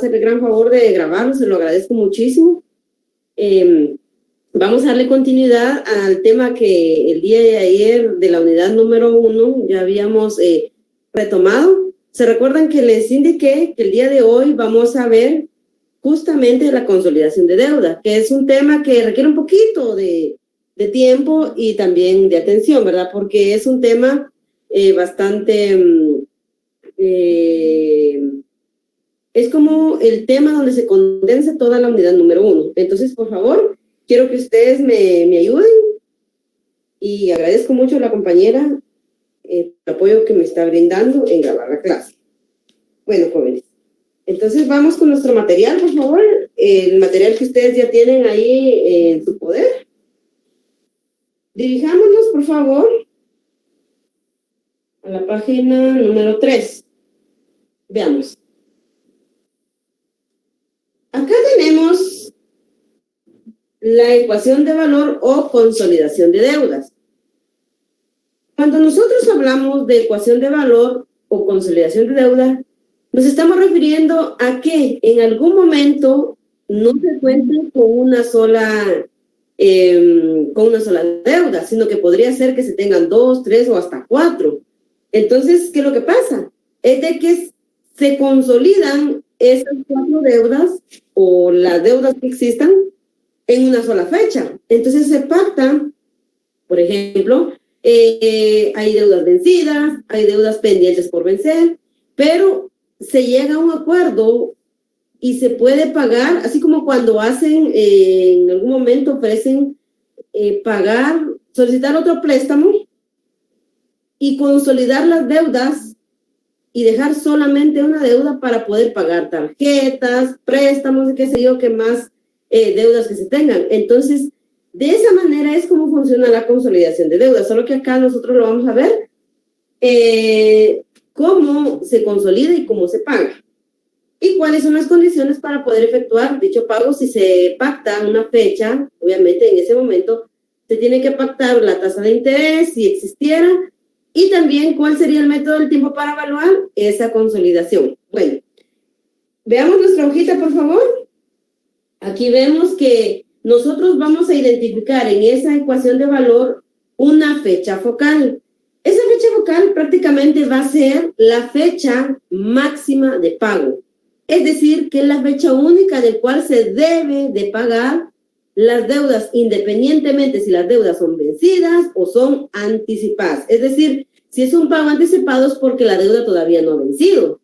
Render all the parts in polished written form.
hacer el gran favor de grabarlo, se lo agradezco muchísimo. Vamos a darle continuidad al tema que el día de ayer de la unidad número 1 ya habíamos retomado. ¿Se recuerdan que les indiqué que el día de hoy vamos a ver justamente la consolidación de deuda, que es un tema que requiere un poquito de tiempo y también de atención, ¿verdad? Porque es un tema bastante... es como el tema donde se condensa toda la unidad número 1. Entonces, por favor, quiero que ustedes me ayuden y agradezco mucho a la compañera el apoyo que me está brindando en grabar la clase. Bueno, jóvenes, entonces vamos con nuestro material, por favor. El material que ustedes ya tienen ahí en su poder. Dirijámonos, por favor, a la página número 3. Veamos. Acá tenemos la ecuación de valor o consolidación de deudas. Cuando nosotros hablamos de ecuación de valor o consolidación de deuda, nos estamos refiriendo a que en algún momento no se cuente con una sola deuda, sino que podría ser que se tengan 2, 3 o hasta 4. Entonces, ¿qué es lo que pasa? Es de que se consolidan esas 4 deudas o las deudas que existan en una sola fecha. Entonces se pactan, por ejemplo, hay deudas vencidas, hay deudas pendientes por vencer, pero se llega a un acuerdo y se puede pagar, así como cuando hacen, en algún momento ofrecen pagar, solicitar otro préstamo y consolidar las deudas y dejar solamente una deuda para poder pagar tarjetas, préstamos, qué sé yo, qué más deudas que se tengan. Entonces, de esa manera es como funciona la consolidación de deudas, solo que acá nosotros lo vamos a ver cómo se consolida y cómo se paga. Y cuáles son las condiciones para poder efectuar dicho pago. Si se pacta una fecha, obviamente en ese momento se tiene que pactar la tasa de interés, si existiera, y también cuál sería el método del tiempo para evaluar esa consolidación. Bueno, veamos nuestra hojita, por favor. Aquí vemos que nosotros vamos a identificar en esa ecuación de valor una fecha focal. Esa fecha focal prácticamente va a ser la fecha máxima de pago. Es decir, que es la fecha única del cual se debe de pagar las deudas, independientemente si las deudas son vencidas o son anticipadas. Es decir, si es un pago anticipado es porque la deuda todavía no ha vencido.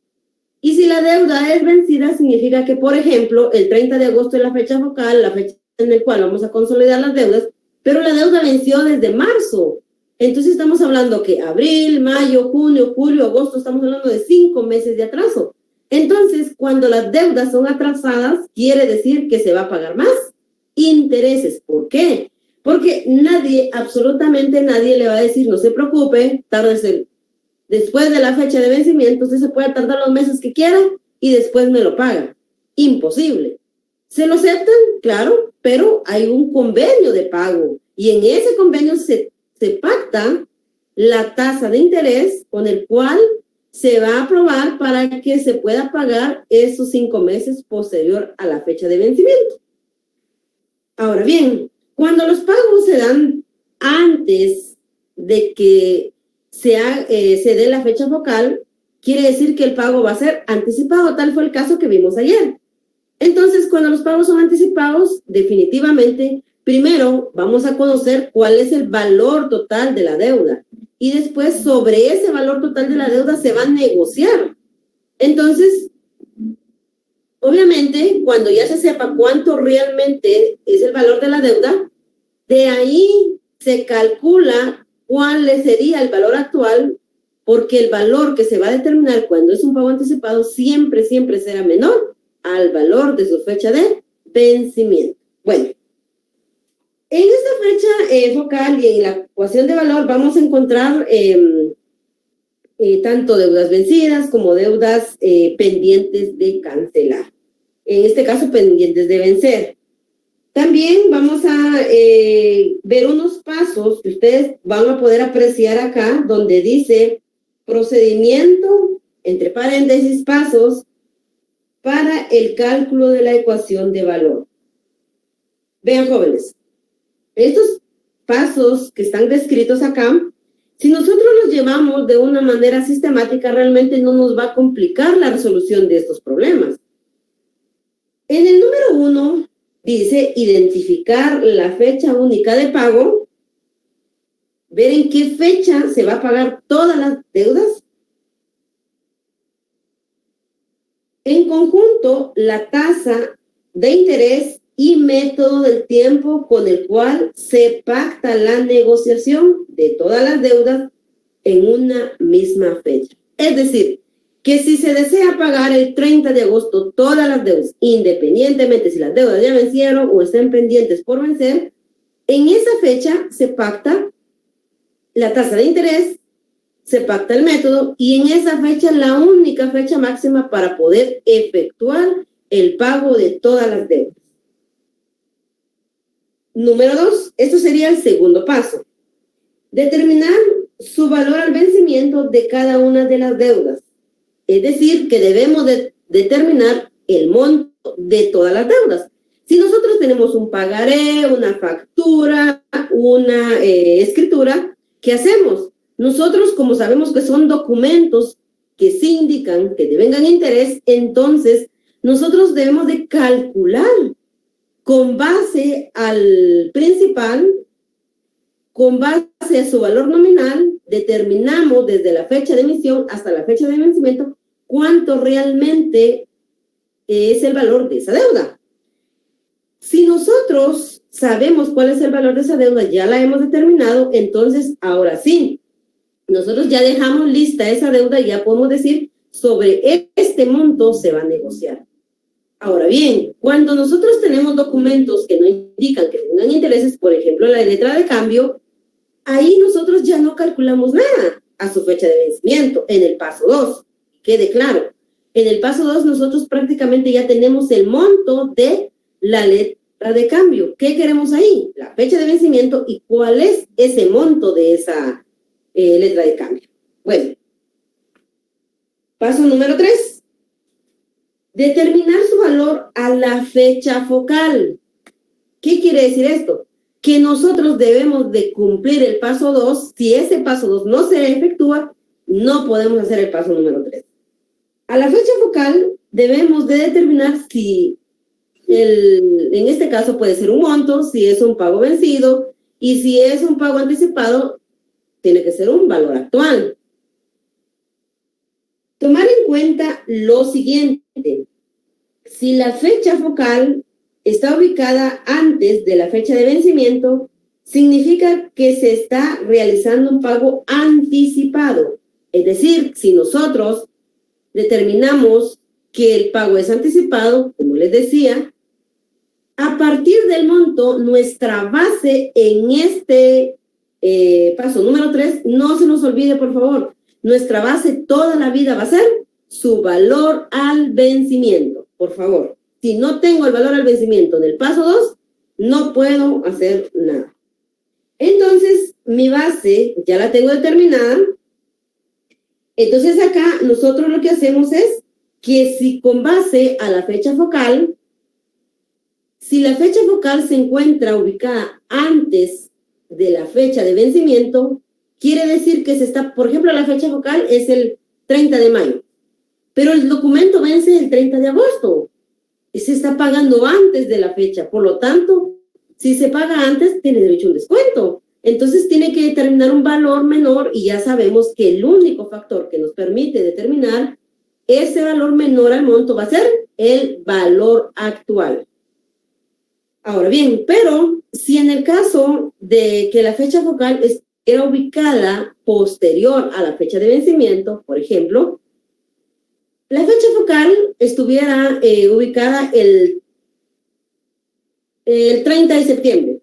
Y si la deuda es vencida, significa que, por ejemplo, el 30 de agosto es la fecha focal, la fecha en la cual vamos a consolidar las deudas, pero la deuda venció desde marzo. Entonces estamos hablando que abril, mayo, junio, julio, agosto, estamos hablando de 5 meses de atraso. Entonces, cuando las deudas son atrasadas, quiere decir que se va a pagar más intereses. ¿Por qué? Porque nadie, absolutamente nadie le va a decir, no se preocupe, tárdese después de la fecha de vencimiento, usted se puede tardar los meses que quiera y después me lo paga. Imposible. ¿Se lo aceptan? Claro, pero hay un convenio de pago y en ese convenio se pacta la tasa de interés con el cual se va a aprobar para que se pueda pagar esos 5 meses posterior a la fecha de vencimiento. Ahora bien, cuando los pagos se dan antes de que se dé la fecha focal, quiere decir que el pago va a ser anticipado. Tal fue el caso que vimos ayer. Entonces, cuando los pagos son anticipados, definitivamente, primero vamos a conocer cuál es el valor total de la deuda. Y después, sobre ese valor total de la deuda, se va a negociar. Entonces, obviamente, cuando ya se sepa cuánto realmente es el valor de la deuda, de ahí se calcula cuál sería el valor actual, porque el valor que se va a determinar cuando es un pago anticipado siempre será menor al valor de su fecha de vencimiento. Bueno, en esta fecha focal y en la ecuación de valor vamos a encontrar tanto deudas vencidas como deudas pendientes de cancelar. En este caso, pendientes de vencer. También vamos a ver unos pasos que ustedes van a poder apreciar acá, donde dice procedimiento, entre paréntesis, pasos, para el cálculo de la ecuación de valor. Vean, jóvenes, estos pasos que están descritos acá, si nosotros los llevamos de una manera sistemática, realmente no nos va a complicar la resolución de estos problemas. En el número 1 dice identificar la fecha única de pago, ver en qué fecha se va a pagar todas las deudas. En conjunto, la tasa de interés y método del tiempo con el cual se pacta la negociación de todas las deudas en una misma fecha. Es decir, que si se desea pagar el 30 de agosto todas las deudas, independientemente si las deudas ya vencieron o estén pendientes por vencer, en esa fecha se pacta la tasa de interés, se pacta el método y en esa fecha la única fecha máxima para poder efectuar el pago de todas las deudas. Número 2, esto sería el segundo paso. Determinar su valor al vencimiento de cada una de las deudas. Es decir, que debemos determinar el monto de todas las deudas. Si nosotros tenemos un pagaré, una factura, una escritura, ¿qué hacemos? Nosotros, como sabemos que son documentos que sí indican que devengan interés, entonces nosotros debemos de calcular con base al principal, con base a su valor nominal, determinamos desde la fecha de emisión hasta la fecha de vencimiento cuánto realmente es el valor de esa deuda. Si nosotros sabemos cuál es el valor de esa deuda, ya la hemos determinado, entonces ahora sí, nosotros ya dejamos lista esa deuda y ya podemos decir sobre este monto se va a negociar. Ahora bien, cuando nosotros tenemos documentos que no indican que tengan intereses, por ejemplo, la letra de cambio, ahí nosotros ya no calculamos nada a su fecha de vencimiento en el paso 2. Quede claro, en el paso 2 nosotros prácticamente ya tenemos el monto de la letra de cambio. ¿Qué queremos ahí? La fecha de vencimiento y cuál es ese monto de esa letra de cambio. Bueno, paso número 3. Determinar su valor a la fecha focal. ¿Qué quiere decir esto? Que nosotros debemos de cumplir el paso 2. Si ese paso 2 no se efectúa, no podemos hacer el paso número 3. A la fecha focal debemos de determinar si en este caso puede ser un monto, si es un pago vencido y si es un pago anticipado, tiene que ser un valor actual. Tomar en cuenta lo siguiente. Si la fecha focal está ubicada antes de la fecha de vencimiento, significa que se está realizando un pago anticipado. Es decir, si nosotros determinamos que el pago es anticipado, como les decía, a partir del monto, nuestra base en este paso número 3, no se nos olvide, por favor, nuestra base toda la vida va a ser su valor al vencimiento, por favor. Si no tengo el valor al vencimiento del paso 2, no puedo hacer nada. Entonces, mi base ya la tengo determinada. Entonces, acá nosotros lo que hacemos es que si con base a la fecha focal, si la fecha focal se encuentra ubicada antes de la fecha de vencimiento, quiere decir que se está, por ejemplo, la fecha focal es el 30 de mayo, pero el documento vence el 30 de agosto. Y se está pagando antes de la fecha. Por lo tanto, si se paga antes, tiene derecho a un descuento. Entonces, tiene que determinar un valor menor y ya sabemos que el único factor que nos permite determinar ese valor menor al monto va a ser el valor actual. Ahora bien, pero si en el caso de que la fecha focal era ubicada posterior a la fecha de vencimiento, por ejemplo, la fecha focal estuviera ubicada el 30 de septiembre,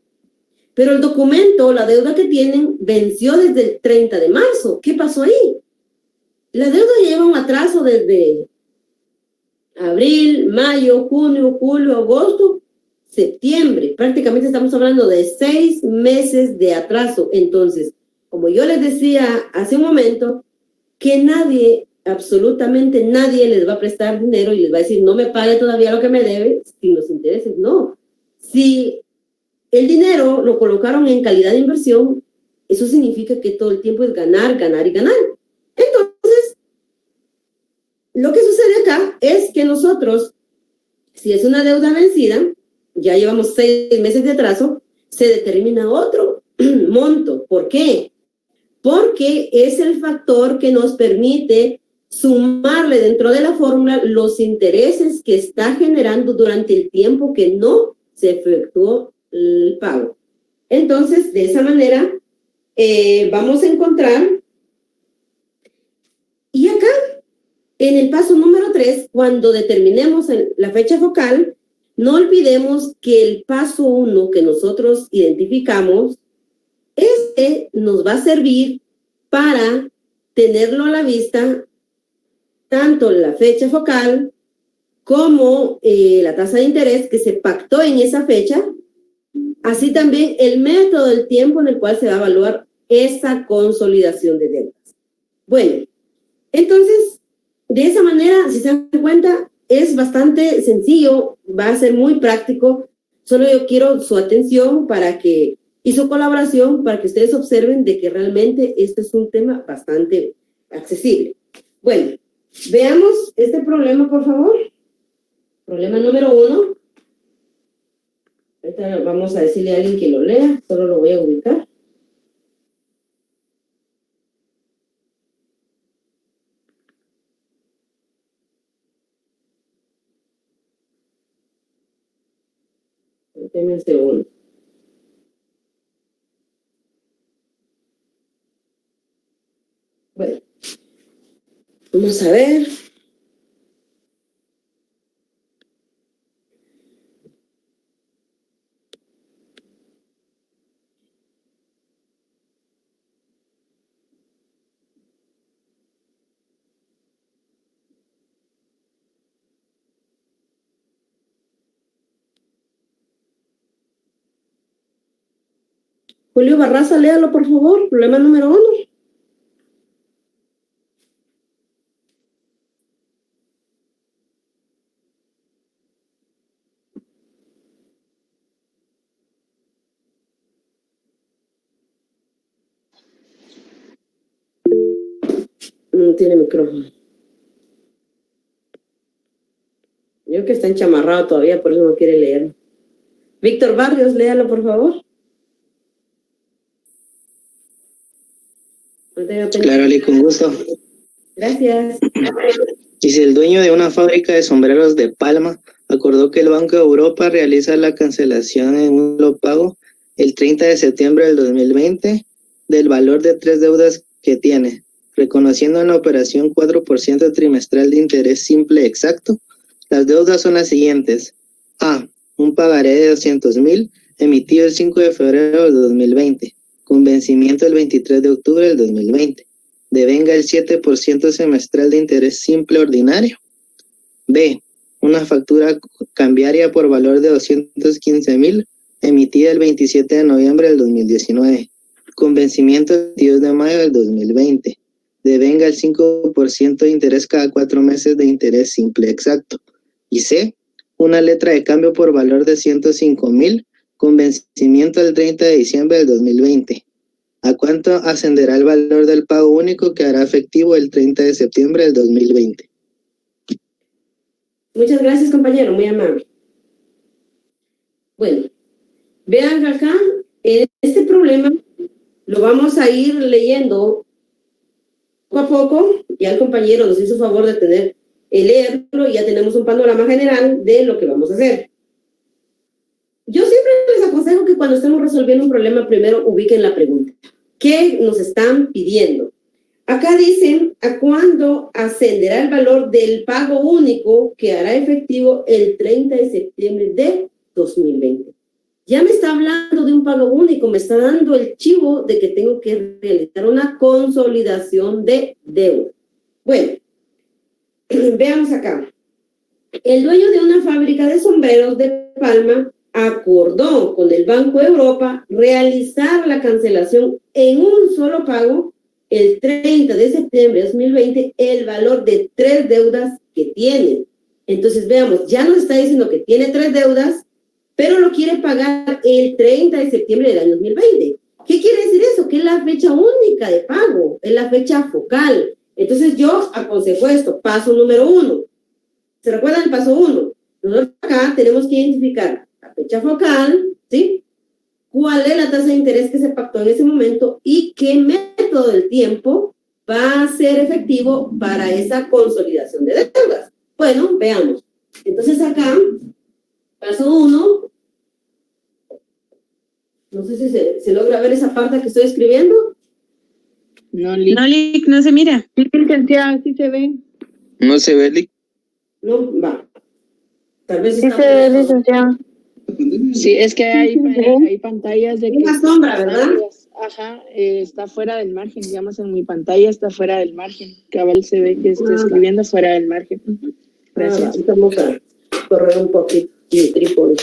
pero el documento, la deuda que tienen, venció desde el 30 de marzo. ¿Qué pasó ahí? La deuda lleva un atraso desde abril, mayo, junio, julio, agosto, septiembre. Prácticamente estamos hablando de 6 meses de atraso. Entonces, como yo les decía hace un momento, que nadie absolutamente nadie les va a prestar dinero y les va a decir, no me pague todavía lo que me debe sin los intereses. No. Si el dinero lo colocaron en calidad de inversión, eso significa que todo el tiempo es ganar, ganar y ganar. Entonces, lo que sucede acá es que nosotros, si es una deuda vencida, ya llevamos 6 meses de atraso, se determina otro monto. ¿Por qué? Porque es el factor que nos permite sumarle dentro de la fórmula los intereses que está generando durante el tiempo que no se efectuó el pago. Entonces, de esa manera, vamos a encontrar, y acá, en el paso número 3, cuando determinemos la fecha focal, no olvidemos que el paso 1 que nosotros identificamos, este nos va a servir para tenerlo a la vista, tanto la fecha focal como la tasa de interés que se pactó en esa fecha, así también el método del tiempo en el cual se va a evaluar esa consolidación de deudas. Bueno, entonces, de esa manera, si se dan cuenta, es bastante sencillo, va a ser muy práctico. Solo yo quiero su atención y su colaboración para que ustedes observen de que realmente este es un tema bastante accesible. Bueno, veamos este problema, por favor. Problema número 1. Ahorita vamos a decirle a alguien que lo lea, solo lo voy a ubicar. Denme un segundo. Bueno, vamos a ver. Julio Barraza, léalo, por favor. Problema número 1. No tiene micrófono. Yo creo que está enchamarrado todavía, por eso no quiere leer. Víctor Barrios, léalo, por favor. Claro, Ali, con gusto. Gracias. Dice, el dueño de una fábrica de sombreros de Palma acordó que el Banco de Europa realiza la cancelación en un solo pago el 30 de septiembre del 2020 del valor de 3 deudas que tiene, reconociendo en la operación 4% trimestral de interés simple exacto. Las deudas son las siguientes. A. Un pagaré de 200,000 emitido el 5 de febrero del 2020, con vencimiento el 23 de octubre del 2020. Devenga el 7% semestral de interés simple ordinario. B. Una factura cambiaria por valor de 215,000 emitida el 27 de noviembre del 2019, con vencimiento el 22 de mayo del 2020. Devenga el 5% de interés cada 4 meses de interés simple exacto. Y C. Una letra de cambio por valor de 105,000 con vencimiento el 30 de diciembre del 2020. ¿A cuánto ascenderá el valor del pago único que hará efectivo el 30 de septiembre del 2020? Muchas gracias, compañero, muy amable. Bueno, vean acá, este problema lo vamos a ir leyendo poco a poco. Ya el compañero nos hizo favor de leerlo y ya tenemos un panorama general de lo que vamos a hacer. Yo siempre les aconsejo que cuando estemos resolviendo un problema, primero ubiquen la pregunta. ¿Qué nos están pidiendo? Acá dicen a cuándo ascenderá el valor del pago único que hará efectivo el 30 de septiembre de 2020. Ya me está hablando de un pago único, me está dando el chivo de que tengo que realizar una consolidación de deuda. Bueno, veamos acá. El dueño de una fábrica de sombreros de Palma acordó con el Banco de Europa realizar la cancelación en un solo pago el 30 de septiembre de 2020 el valor de 3 deudas que tiene. Entonces, veamos, ya nos está diciendo que tiene 3 deudas, pero lo quiere pagar el 30 de septiembre del año 2020. ¿Qué quiere decir eso? Que es la fecha única de pago, es la fecha focal. Entonces, yo aconsejo esto, paso número 1. ¿Se recuerdan el paso 1? Nosotros acá tenemos que identificar la fecha focal, ¿sí? ¿Cuál es la tasa de interés que se pactó en ese momento y qué método del tiempo va a ser efectivo para esa consolidación de deudas? Bueno, veamos. Entonces acá, paso 1, no sé si se logra ver esa parte que estoy escribiendo. No, Lic, no se mira. Sí, licenciada, sí se ve. No se ve, Lic. No, va. Tal vez Sí se ve, licenciada. Sí, es que hay pantallas de que... Una sombra, ¿verdad? Ajá, está fuera del margen, digamos, en mi pantalla está fuera del margen. Cabal se ve que está escribiendo fuera del margen. Gracias. Vamos a correr un poquito el trípode.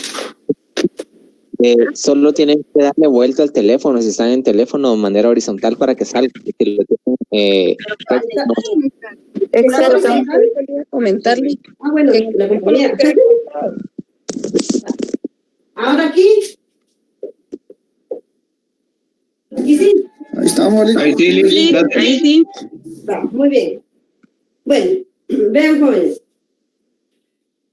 Solo tienen que darle vuelta al teléfono, si están en teléfono de manera horizontal para que salga. Exacto. Comentarle. Bueno, la compañera. Ahora aquí. Aquí sí. Ahí estamos, Ahí sí, Lic. Ahí sí. Va, muy bien. Bueno, vean, jóvenes.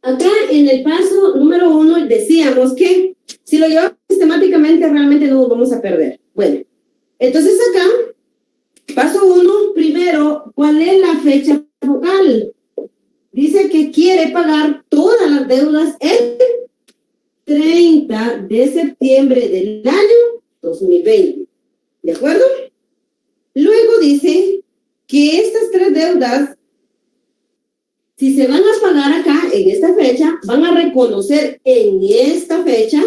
Acá en el paso número 1 decíamos que si lo llevamos sistemáticamente realmente no nos vamos a perder. Bueno, entonces acá, paso 1, primero, ¿cuál es la fecha focal? Dice que quiere pagar todas las deudas el 30 de septiembre del año 2020. ¿De acuerdo? Luego dice que estas 3 deudas, si se van a pagar acá en esta fecha, van a reconocer en esta fecha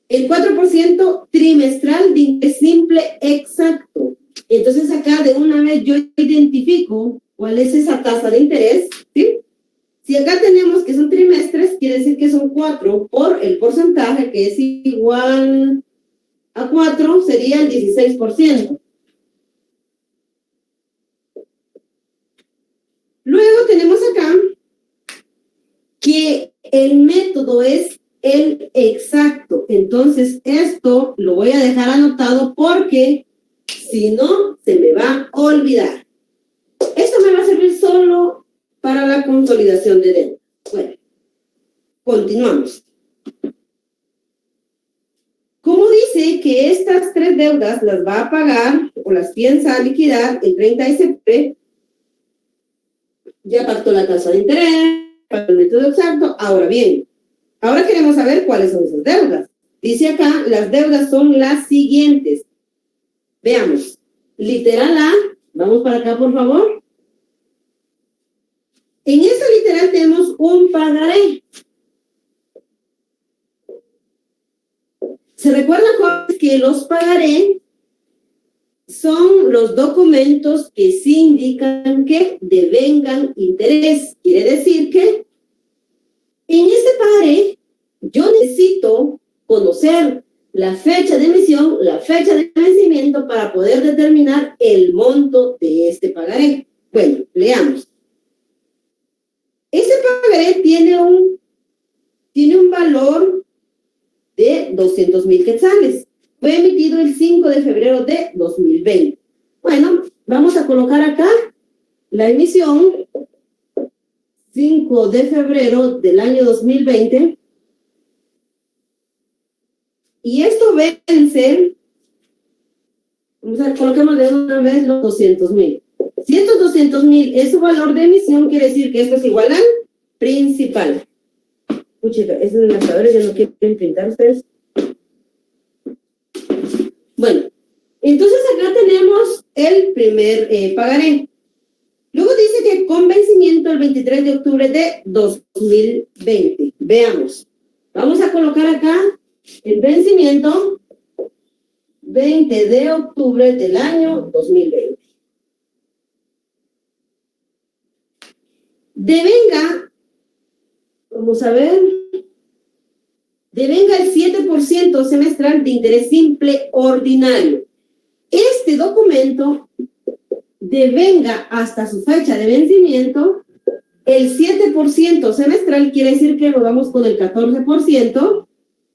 el 4% trimestral de interés simple exacto. Entonces acá de una vez yo identifico cuál es esa tasa de interés, ¿sí? Si acá tenemos que son trimestres, quiere decir que son 4 por el porcentaje que es igual a 4, sería el 16%. Luego tenemos acá que el método es el exacto. Entonces, esto lo voy a dejar anotado porque si no, se me va a olvidar. Esto me va a servir solo para la consolidación de deuda. Bueno, continuamos. Como dice que estas 3 deudas las va a pagar o las piensa liquidar el 30 de septiembre, ya pactó la tasa de interés, pactó el método exacto. Ahora bien, ahora queremos saber cuáles son esas deudas. Dice acá, las deudas son las siguientes. Veamos. Literal A, vamos para acá, por favor. En esta literal tenemos un pagaré. ¿Se recuerdan que los pagaré son los documentos que sí indican que devengan interés? Quiere decir que en este pagaré yo necesito conocer la fecha de emisión, la fecha de vencimiento para poder determinar el monto de este pagaré. Bueno, leamos. Este pagaré tiene un valor de 200,000 quetzales. Fue emitido el 5 de febrero de 2020. Bueno, vamos a colocar acá la emisión 5 de febrero del año 2020. Y esto vence, vamos a coloquemos de una vez los 200,000. Si estos 200,000 es su valor de emisión, quiere decir que esto es igual al principal. Puchica, esos enlazadores ya no quieren pintar ustedes. Bueno, entonces acá tenemos el primer pagaré. Luego dice que con vencimiento el 23 de octubre de 2020. Veamos. Vamos a colocar acá el vencimiento 20 de octubre del año 2020. Devenga, vamos a ver, devenga el 7% semestral de interés simple ordinario. Este este documento devenga hasta su fecha de vencimiento, el 7% semestral quiere decir que nos vamos con el 14%.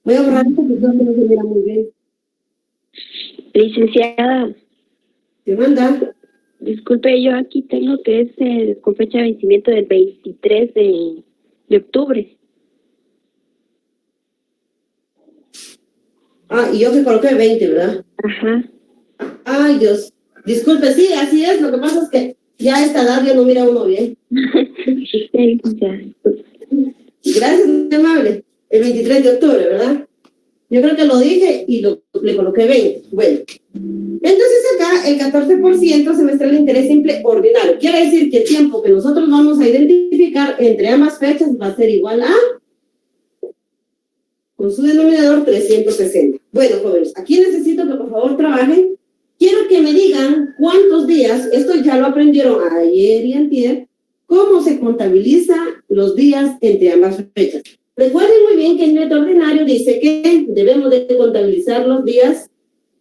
Voy a borrar esto porque creo que no se mira muy bien. Licenciada, ¿Qué manda? disculpe, yo aquí tengo que es con fecha de vencimiento del 23 de octubre. Ah, y yo que coloqué 20, ¿verdad? Ajá. Ay, Dios. Disculpe, sí, así es. Lo que pasa es que ya a esta edad ya no mira uno bien. Sí, licenciada. Gracias, muy amable. El 23 de octubre, ¿verdad? Yo creo que lo dije y le coloqué 20. Bueno. Entonces acá el 14% semestral de interés simple ordinario. Quiere decir que el tiempo que nosotros vamos a identificar entre ambas fechas va a ser igual a, con su denominador, 360. Bueno, jóvenes, aquí necesito que por favor trabajen. Quiero que me digan cuántos días, esto ya lo aprendieron ayer y antier, cómo se contabiliza los días entre ambas fechas. Recuerden muy bien que el método ordinario dice que debemos de contabilizar los días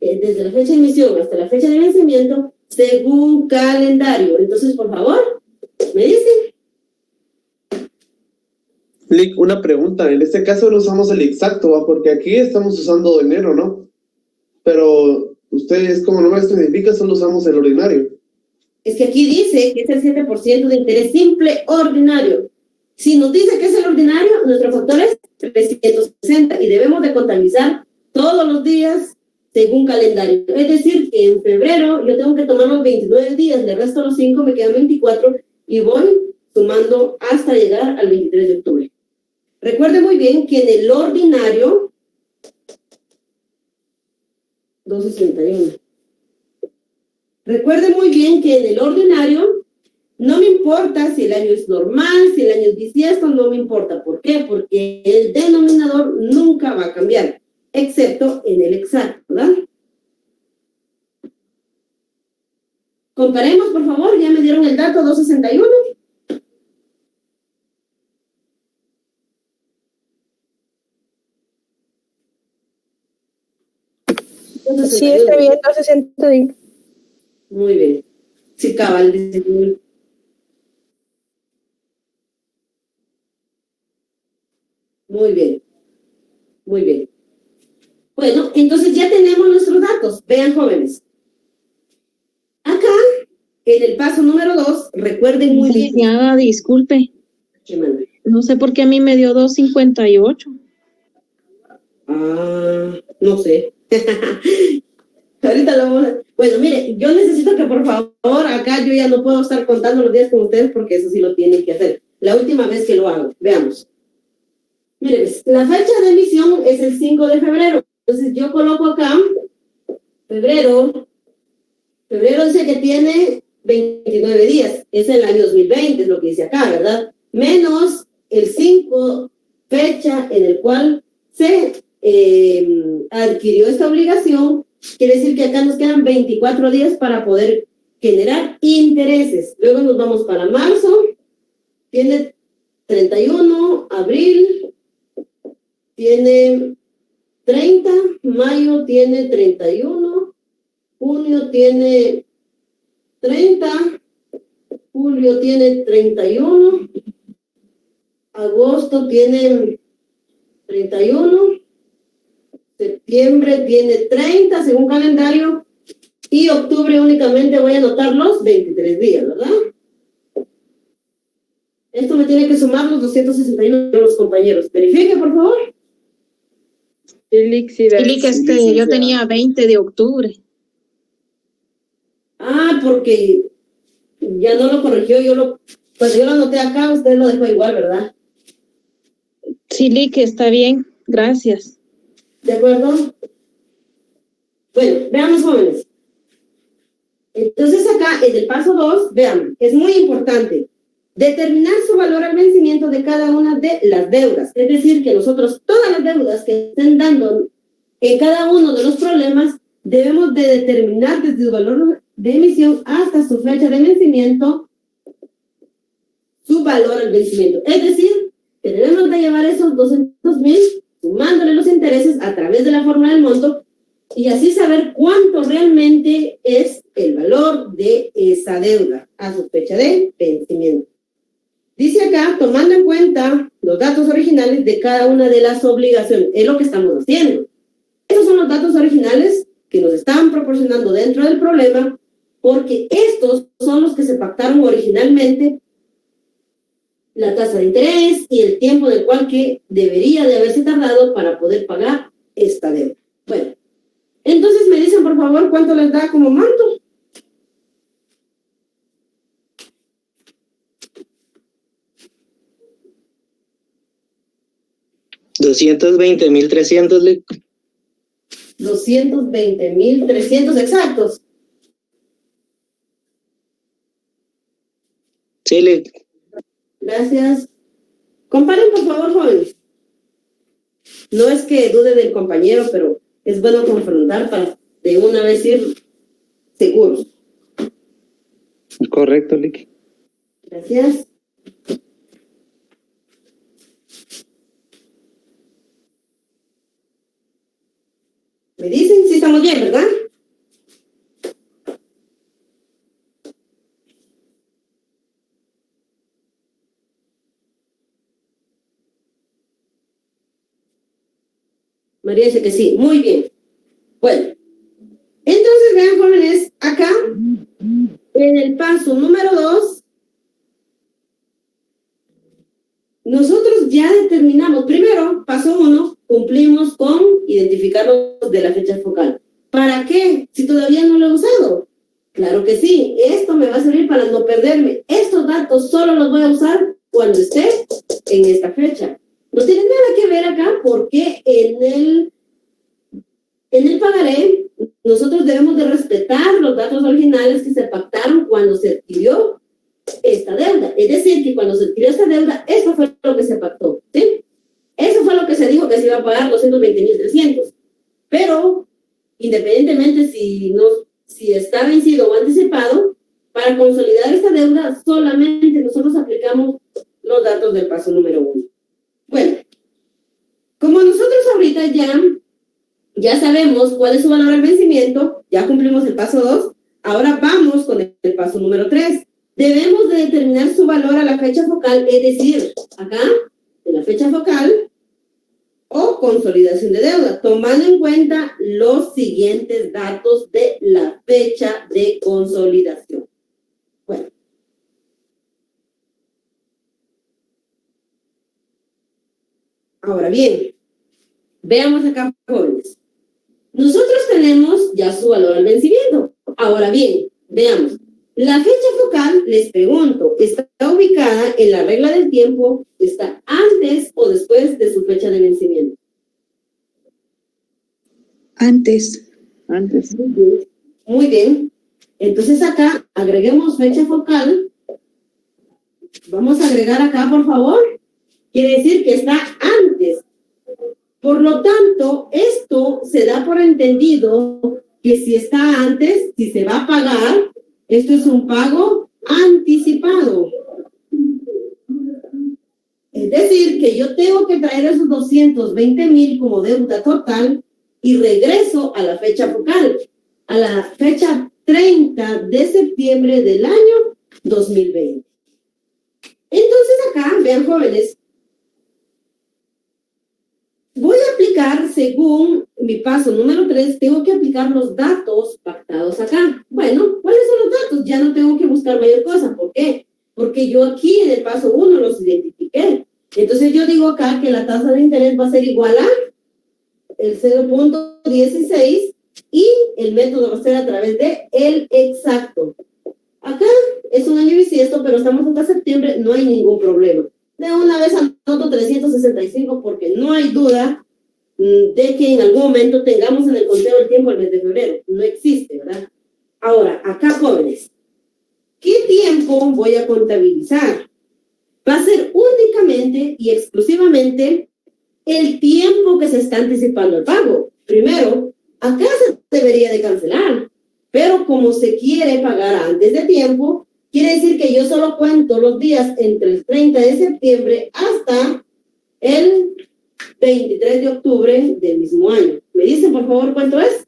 desde la fecha de emisión hasta la fecha de vencimiento según calendario. Entonces, por favor, me dicen. Lick, una pregunta. En este caso no usamos el exacto, ¿va? Porque aquí estamos usando enero, ¿no? Pero ustedes, como no me especifica, solo usamos el ordinario. Es que aquí dice que es el 7% de interés simple ordinario. Si nos dice que es el ordinario, nuestro factor es 360 y debemos de contabilizar todos los días según calendario. Es decir, que en febrero yo tengo que tomar los 29 días, le resto los 5, me quedan 24 y voy sumando hasta llegar al 23 de octubre. Recuerde muy bien que en el ordinario, 261. Recuerde muy bien que en el ordinario no me importa si el año es normal, si el año es bisiesto, no me importa. ¿Por qué? Porque el denominador nunca va a cambiar, excepto en el exacto, ¿verdad? Comparemos, por favor, ya me dieron el dato, 261. Sí, está bien, 260 días. Muy bien. Sí, cabal, dice. Muy bien. Muy bien. Bueno, entonces ya tenemos nuestros datos. Vean, jóvenes. Acá, en el paso número 2, recuerden muy bien. Licenciada, disculpe, ¿Qué manda? no sé por qué a mí me dio 258. No sé. Ahorita lo vamos a... Bueno, mire, yo necesito que por favor, acá yo ya no puedo estar contando los días con ustedes porque eso sí lo tienen que hacer. La última vez que lo hago, veamos. Mire, la fecha de emisión es el 5 de febrero. Entonces yo coloco acá febrero. Febrero dice que tiene 29 días. Es el año 2020, es lo que dice acá, ¿verdad? Menos el 5, fecha en el cual se adquirió esta obligación. Quiere decir que acá nos quedan 24 días para poder generar intereses. Luego nos vamos para marzo. Tiene 31, abril tiene 30, mayo tiene 31, junio tiene 30, julio tiene 31, agosto tiene 31, septiembre tiene 30 según calendario y octubre únicamente voy a anotar los 23 días, ¿verdad? Esto me tiene que sumar los 261 de los compañeros. Verifique, por favor. Lick, sí, Yo tenía 20 de octubre. Porque ya no lo corrigió, pues yo lo anoté acá, usted lo dejó igual, ¿verdad? Sí, Lick, está bien, gracias. ¿De acuerdo? Bueno, veamos, jóvenes. Entonces acá, en el paso 2, vean, es muy importante determinar su valor al vencimiento de cada una de las deudas. Es decir, que nosotros, todas las deudas que estén dando en cada uno de los problemas, debemos de determinar desde su valor de emisión hasta su fecha de vencimiento, su valor al vencimiento. Es decir, que debemos de llevar esos 200,000, sumándole los intereses a través de la fórmula del monto, y así saber cuánto realmente es el valor de esa deuda a su fecha de vencimiento. Dice acá, tomando en cuenta los datos originales de cada una de las obligaciones. Es lo que estamos haciendo. Esos son los datos originales que nos están proporcionando dentro del problema, porque estos son los que se pactaron originalmente, la tasa de interés y el tiempo en el cual que debería de haberse tardado para poder pagar esta deuda. Bueno, entonces me dicen por favor cuánto les da como monto. $220,300. 220,300 exactos. Sí, Lick. Gracias. Comparen, por favor, jóvenes. No es que dude del compañero, pero es bueno confrontar para de una vez ir seguros. Correcto, Lick. Gracias. Me dicen si estamos bien, ¿verdad? María dice que sí, muy bien. Bueno, entonces vean, jóvenes, acá, en el paso número 2, nosotros ya determinamos, primero, paso 1, cumplimos con identificarlos de la fecha focal. ¿Para qué? Si todavía no lo he usado. Claro que sí, esto me va a servir para no perderme. Estos datos solo los voy a usar cuando esté en esta fecha. No tiene nada que ver acá porque en el pagaré nosotros debemos de respetar los datos originales que se pactaron cuando se adquirió esta deuda. Es decir, que cuando se adquirió esta deuda, esto fue lo que se pactó, ¿sí? Eso fue lo que se dijo que se iba a pagar 220,300. Pero, independientemente si está vencido o anticipado, para consolidar esta deuda solamente nosotros aplicamos los datos del paso número 1. Bueno, como nosotros ahorita ya sabemos cuál es su valor al vencimiento, ya cumplimos el paso 2, ahora vamos con el paso número 3. Debemos de determinar su valor a la fecha focal, es decir, acá, en la fecha focal, o consolidación de deuda, tomando en cuenta los siguientes datos de la fecha de consolidación. Bueno. Ahora bien, veamos acá, jóvenes. Nosotros tenemos ya su valor al vencimiento. Ahora bien, veamos. La fecha focal, les pregunto, ¿está ubicada en la regla del tiempo? ¿Está antes o después de su fecha de vencimiento? Antes. Antes. Muy bien. Entonces acá agreguemos fecha focal. Vamos a agregar acá, por favor. Quiere decir que está antes. Por lo tanto, esto se da por entendido que si está antes, si se va a pagar, esto es un pago anticipado. Es decir, que yo tengo que traer esos 220,000 como deuda total y regreso a la fecha focal, a la fecha 30 de septiembre del año 2020. Entonces acá, vean, jóvenes, voy a aplicar, según mi paso número 3, tengo que aplicar los datos pactados acá. Bueno, ¿cuáles son los datos? Ya no tengo que buscar mayor cosa. ¿Por qué? Porque yo aquí en el paso 1 los identifiqué. Entonces yo digo acá que la tasa de interés va a ser igual a el 0.16 y el método va a ser a través de el exacto. Acá es un año bisiesto, pero estamos hasta septiembre, no hay ningún problema. De una vez anoto 365 porque no hay duda de que en algún momento tengamos en el conteo el tiempo el mes de febrero. No existe, ¿verdad? Ahora, acá, jóvenes, ¿qué tiempo voy a contabilizar? Va a ser únicamente y exclusivamente el tiempo que se está anticipando el pago. Primero, acá se debería de cancelar, pero como se quiere pagar antes de tiempo, quiere decir que yo solo cuento los días entre el 30 de septiembre hasta el 23 de octubre del mismo año. ¿Me dicen, por favor, cuánto es?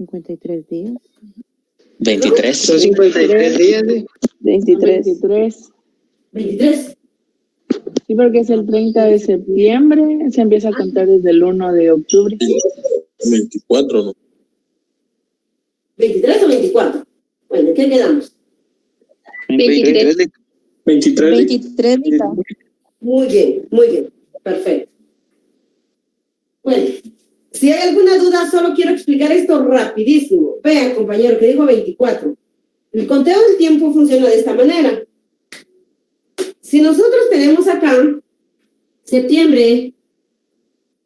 53 días. 23. Son 53 días. 23. 23. Sí, porque es el 30 de septiembre, se empieza a contar desde el 1 de octubre. 24, ¿no? 23 o 24. Bueno, ¿en qué quedamos? 23. 23 días. Muy bien, perfecto. Bueno, si hay alguna duda, solo quiero explicar esto rapidísimo. Vean, compañero, que dijo 24. El conteo del tiempo funciona de esta manera. Si nosotros tenemos acá septiembre,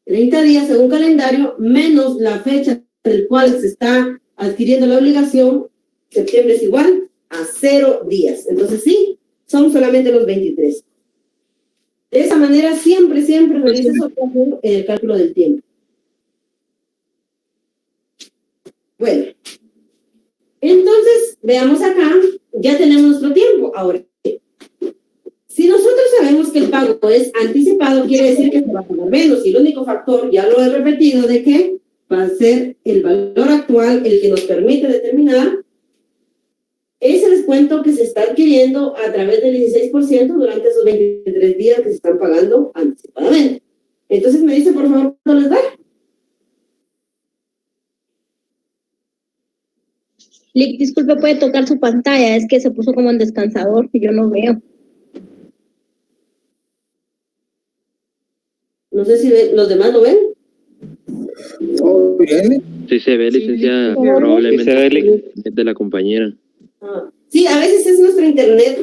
30 días según calendario, menos la fecha en la cual se está adquiriendo la obligación, septiembre es igual a 0 días. Entonces sí, son solamente los 23. De esa manera siempre realiza su operación en el cálculo del tiempo. Bueno, entonces veamos acá, ya tenemos nuestro tiempo. Ahora, si nosotros sabemos que el pago es anticipado, quiere decir que se va a pagar menos, y el único factor, ya lo he repetido, de que va a ser el valor actual el que nos permite determinar ese descuento que se está adquiriendo a través del 16% durante esos 23 días que se están pagando anticipadamente. Entonces me dice, por favor, ¿cuánto les da? Lick, disculpe, puede tocar su pantalla, es que se puso como en descansador y yo no veo. No sé si los demás lo ven. Sí se ve, licenciada, probablemente es de la compañera. Sí, a veces es nuestro internet,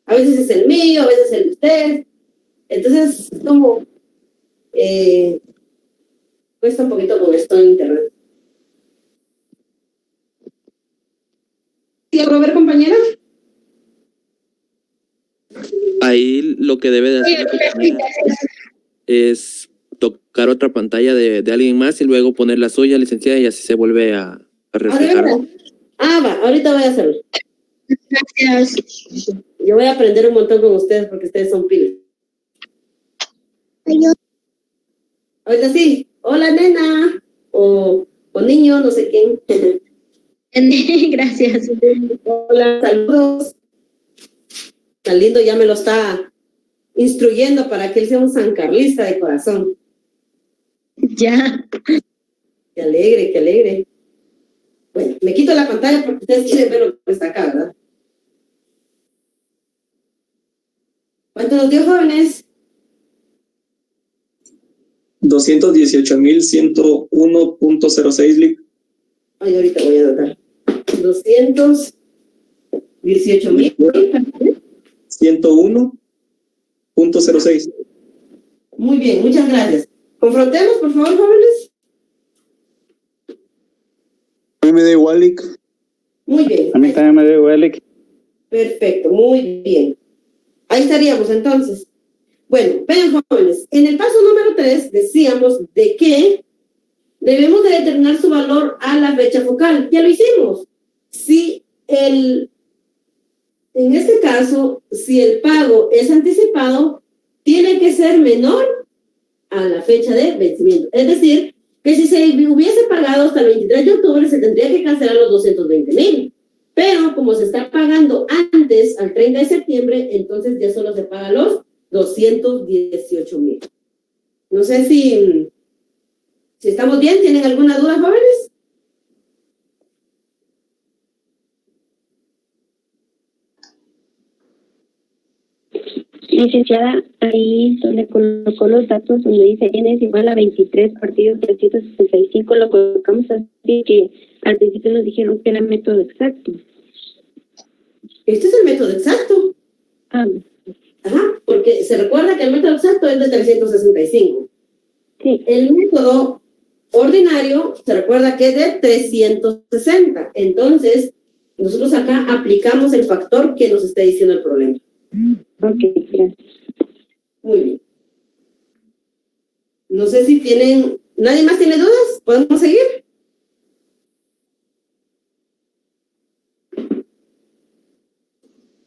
a veces es el mío, a veces es el de usted. Entonces, como cuesta un poquito con esto en internet. ¿Sí logró ver, compañera? Ahí lo que debe de hacer la compañera es tocar otra pantalla de alguien más y luego poner la suya, licenciada, y así se vuelve a reflejar. Va, ahorita voy a hacerlo. Gracias. Yo voy a aprender un montón con ustedes porque ustedes son pilas. Ahorita sí, hola nena, o niño, no sé quién. Gracias. Hola, saludos. Tan lindo, ya me lo está instruyendo para que él sea un sancarlista de corazón. Ya. Qué alegre. Bueno, me quito la pantalla porque ustedes quieren ver lo que está acá, ¿verdad? ¿Cuánto nos dio, jóvenes? 218,101.06, Lick. Ay, ahorita voy a anotar. 218,000. 101.06. Muy bien, muchas gracias. Confrontemos, por favor, jóvenes. A mí me da igual, Lick. Muy bien. A mí también me da igual, Lick. Perfecto, muy bien. Ahí estaríamos entonces. Bueno, vean, jóvenes, en el paso número 3 decíamos de que debemos de determinar su valor a la fecha focal. Ya lo hicimos. Si en este caso, si el pago es anticipado, tiene que ser menor a la fecha de vencimiento. Es decir, que si se hubiese pagado hasta el 23 de octubre, se tendría que cancelar los 220,000. Pero como se está pagando antes, al 30 de septiembre, entonces ya solo se pagan los 218,000. No sé si estamos bien. ¿Tienen alguna duda, jóvenes? Licenciada, ahí donde colocó los datos, donde dice N es igual a 23 partidos 365, lo colocamos así que al principio nos dijeron que era método exacto. Este es el método exacto. Ajá, porque se recuerda que el método exacto es de 365. Sí. El método ordinario se recuerda que es de 360. Entonces, nosotros acá aplicamos el factor que nos está diciendo el problema. Ok, gracias. Muy bien. No sé si tienen... ¿Nadie más tiene dudas? ¿Podemos seguir?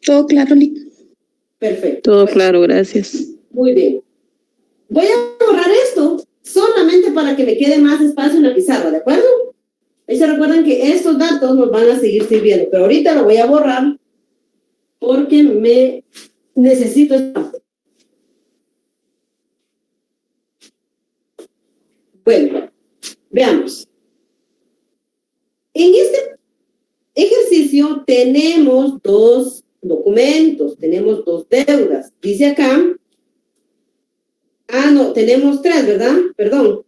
Todo claro, Lick. Perfecto. Todo claro, gracias. Muy bien. Voy a borrar esto solamente para que me quede más espacio en la pizarra, ¿de acuerdo? Ahí se recuerdan que estos datos nos van a seguir sirviendo, pero ahorita lo voy a borrar porque me necesito espacio. Bueno, veamos. En este ejercicio tenemos dos documentos, tenemos dos deudas. Dice acá, no, tenemos tres, ¿verdad? Perdón,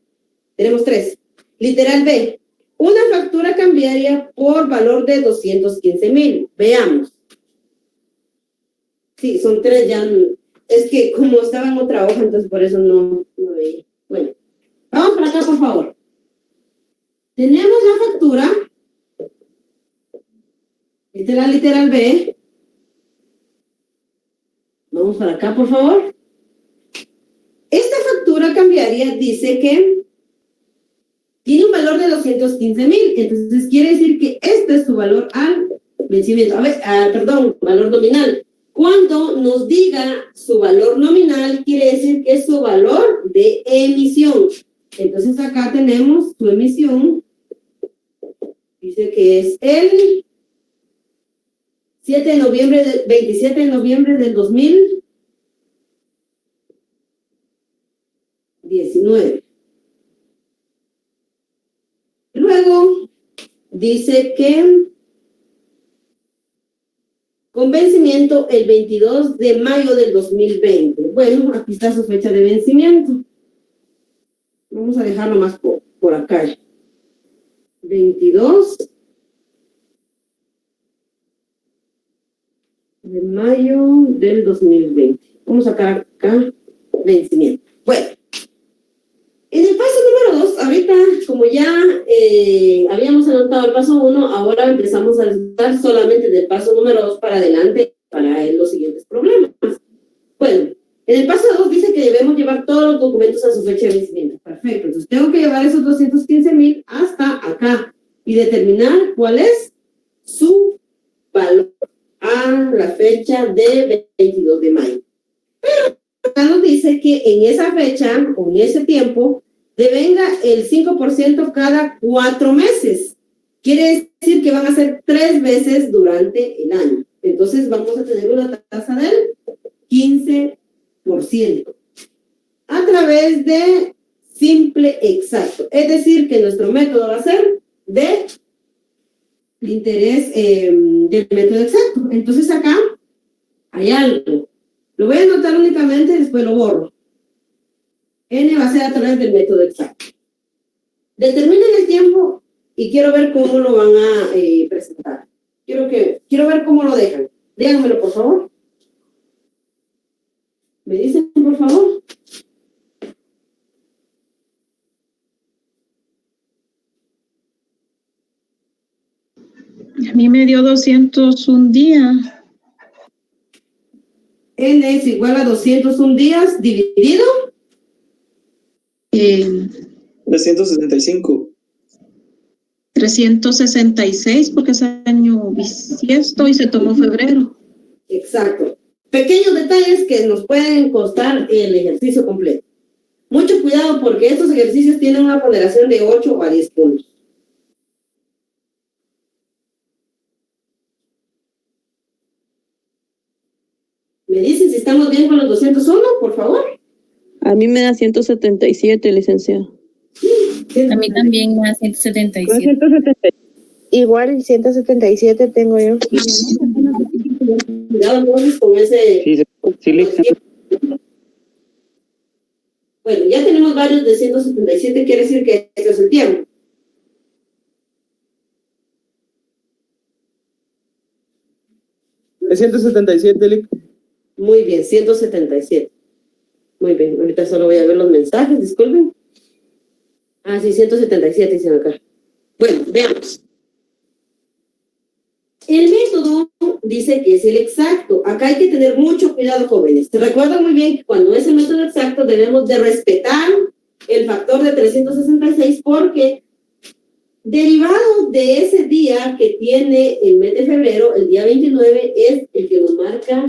tenemos tres. Literal B, una factura cambiaria por valor de 215,000. Veamos. Sí, son tres ya. Es que como estaba en otra hoja, entonces por eso no veía. Bueno, vamos para acá, por favor. Tenemos la factura. Esta es la literal B. Vamos para acá, por favor. Esta factura cambiaria dice que tiene un valor de 215,000. Entonces quiere decir que este es su valor al vencimiento. Valor nominal. Cuando nos diga su valor nominal, quiere decir que es su valor de emisión. Entonces acá tenemos su emisión. Dice que es el 27 de noviembre del 2019. Luego dice que con vencimiento el 22 de mayo del 2020. Bueno, aquí está su fecha de vencimiento. Vamos a dejarlo más por acá. 22 de mayo del 2020. Vamos a sacar acá vencimiento. Bueno, en el paso número 2, ahorita como ya habíamos anotado el paso 1, ahora empezamos a resultar solamente del paso número 2 para adelante para los siguientes problemas. Bueno, en el paso 2 dice que debemos llevar todos los documentos a su fecha de vencimiento. Perfecto, entonces tengo que llevar esos 215,000 hasta acá y determinar cuál es su valor a la fecha de 22 de mayo. Pero acá nos dice que en esa fecha, o en ese tiempo, devenga el 5% cada 4 meses. Quiere decir que van a ser 3 veces durante el año. Entonces vamos a tener una tasa del 15% a través de simple exacto. Es decir, que nuestro método va a ser de interés del método exacto. Entonces acá hay algo. Lo voy a anotar únicamente, después lo borro. N va a ser a través del método exacto. Determinen el tiempo y quiero ver cómo lo van a presentar. Quiero ver cómo lo dejan. Díganmelo, por favor. ¿Me dicen, por favor? A mí me dio 201 días. N es igual a 201 días dividido. 365. 366 porque es año bisiesto y se tomó febrero. Exacto. Pequeños detalles que nos pueden costar el ejercicio completo. Mucho cuidado porque estos ejercicios tienen una ponderación de 8 a 10 puntos. ¿Me dicen si estamos bien con los 201, por favor? A mí me da 177, licenciado. A mí también me da 177. Igual 177 tengo yo. Cuidado entonces con ese... Bueno, ya tenemos varios de 177, quiere decir que este es el tiempo. ¿Es 177, Lick? Muy bien, 177. Muy bien, ahorita solo voy a ver los mensajes, disculpen. Sí, 177 dicen acá. Bueno, veamos. El método dice que es el exacto. Acá hay que tener mucho cuidado, jóvenes. Se recuerda muy bien que cuando es el método exacto debemos de respetar el factor de 366 porque derivado de ese día que tiene el mes de febrero, el día 29, es el que nos marca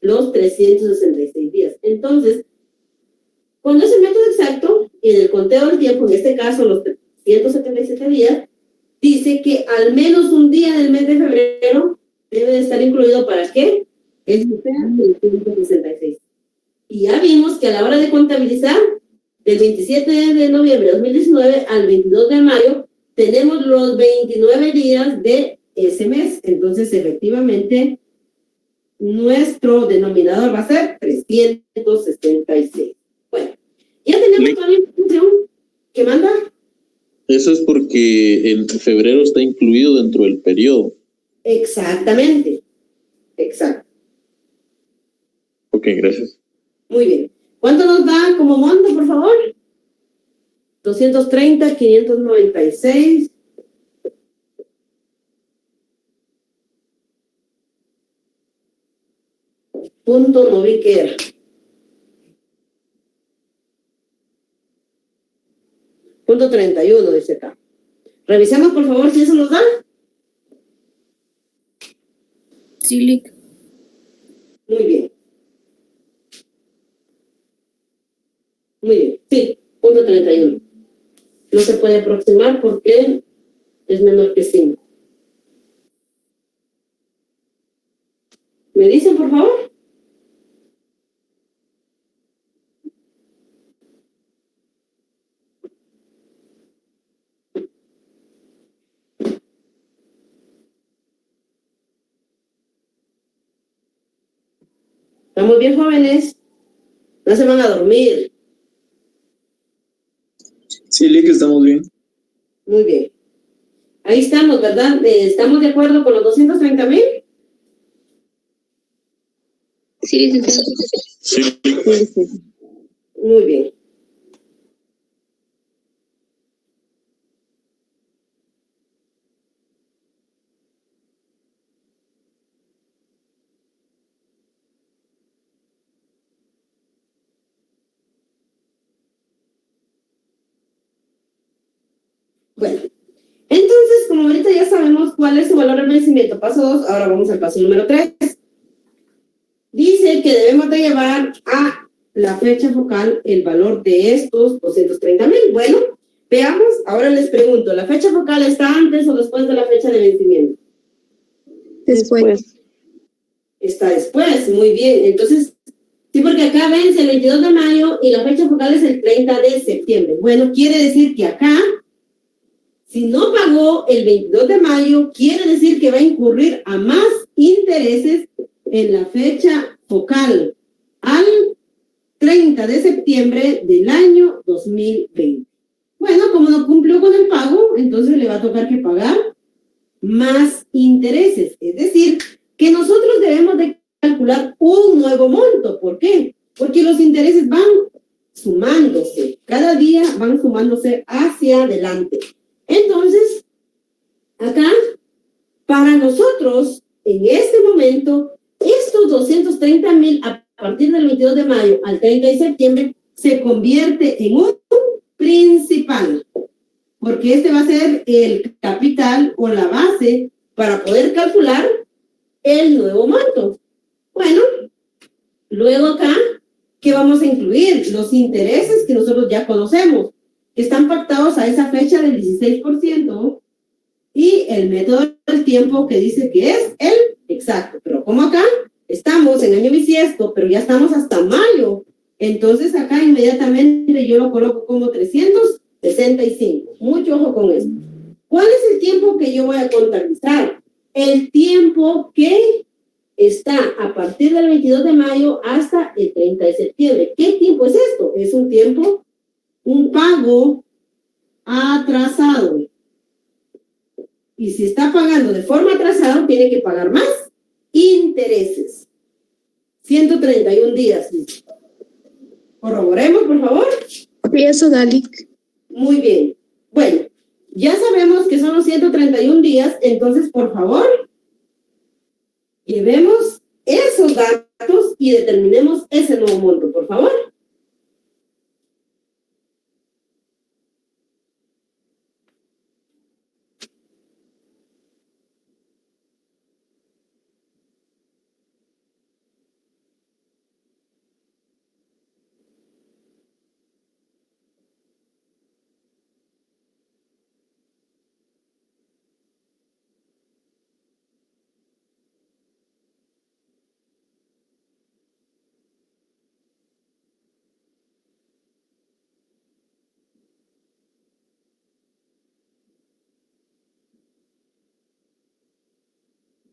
los 366 días. Entonces, cuando es el método exacto, y en el conteo del tiempo, en este caso los 377 días, dice que al menos un día del mes de febrero debe de estar incluido ¿para qué? Es el 166. Y ya vimos que a la hora de contabilizar, del 27 de noviembre de 2019 al 22 de mayo, tenemos los 29 días de ese mes. Entonces, efectivamente, nuestro denominador va a ser 366. Bueno, ya tenemos toda la información que manda. Eso es porque en febrero está incluido dentro del periodo. Exactamente. Exacto. Ok, gracias. Muy bien. ¿Cuánto nos da como monto, por favor? 230, 596. Punto, no vi que era. Punto 31, dice acá. Revisemos, por favor, si eso nos da. Sí, Lick. Muy bien. Muy bien. Sí, punto 31. No se puede aproximar porque es menor que 5. ¿Me dicen, por favor? Estamos bien, jóvenes. No se van a dormir. Sí, Lick, estamos bien. Muy bien. Ahí estamos, ¿verdad? ¿Estamos de acuerdo con los 230,000? Sí, licenciada. Sí. Muy bien. Bueno, entonces, como ahorita ya sabemos cuál es su valor de vencimiento, paso 2, ahora vamos al paso número 3. Dice que debemos de llevar a la fecha focal el valor de estos 230,000. Bueno, veamos, ahora les pregunto, ¿la fecha focal está antes o después de la fecha de vencimiento? Después. Está después, muy bien. Entonces, sí, porque acá vence el 22 de mayo y la fecha focal es el 30 de septiembre. Bueno, quiere decir que acá, si no pagó el 22 de mayo, quiere decir que va a incurrir a más intereses en la fecha focal al 30 de septiembre del año 2020. Bueno, como no cumplió con el pago, entonces le va a tocar que pagar más intereses. Es decir, que nosotros debemos de calcular un nuevo monto. ¿Por qué? Porque los intereses van sumándose. Cada día van sumándose hacia adelante. Entonces, acá, para nosotros, en este momento, estos 230,000 a partir del 22 de mayo al 30 de septiembre se convierte en un principal, porque este va a ser el capital o la base para poder calcular el nuevo monto. Bueno, luego acá, ¿qué vamos a incluir? Los intereses que nosotros ya conocemos, que están pactados a esa fecha del 16%, y el método del tiempo que dice que es el exacto. Pero como acá estamos en año bisiesto, pero ya estamos hasta mayo, entonces acá inmediatamente yo lo coloco como 365. Mucho ojo con esto. ¿Cuál es el tiempo que yo voy a contabilizar? El tiempo que está a partir del 22 de mayo hasta el 30 de septiembre. ¿Qué tiempo es esto? Es un tiempo, un pago atrasado. Y si está pagando de forma atrasada, tiene que pagar más intereses. 131 días. Corroboremos, por favor. Y eso, Dalic. Muy bien. Bueno, ya sabemos que son los 131 días, entonces, por favor, llevemos esos datos y determinemos ese nuevo monto, por favor.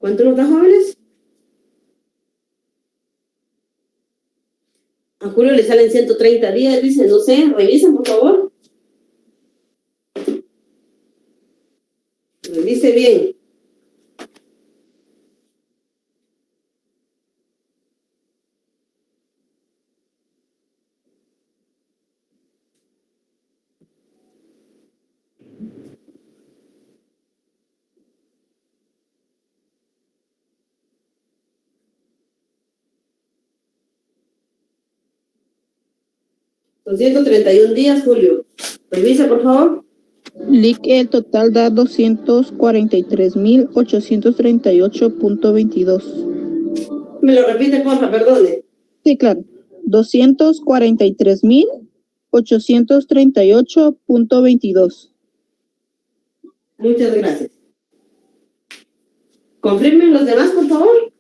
¿Cuánto nos da, jóvenes? A Julio le salen 130 días, dice, no sé, revisen por favor. Revise bien. Son 131 días, Julio. Revisa, por favor. LIC, el total da 243.838.22. Me lo repite, porfa, perdone. Sí, claro. 243.838.22. Muchas gracias. Confirmen los demás, por favor.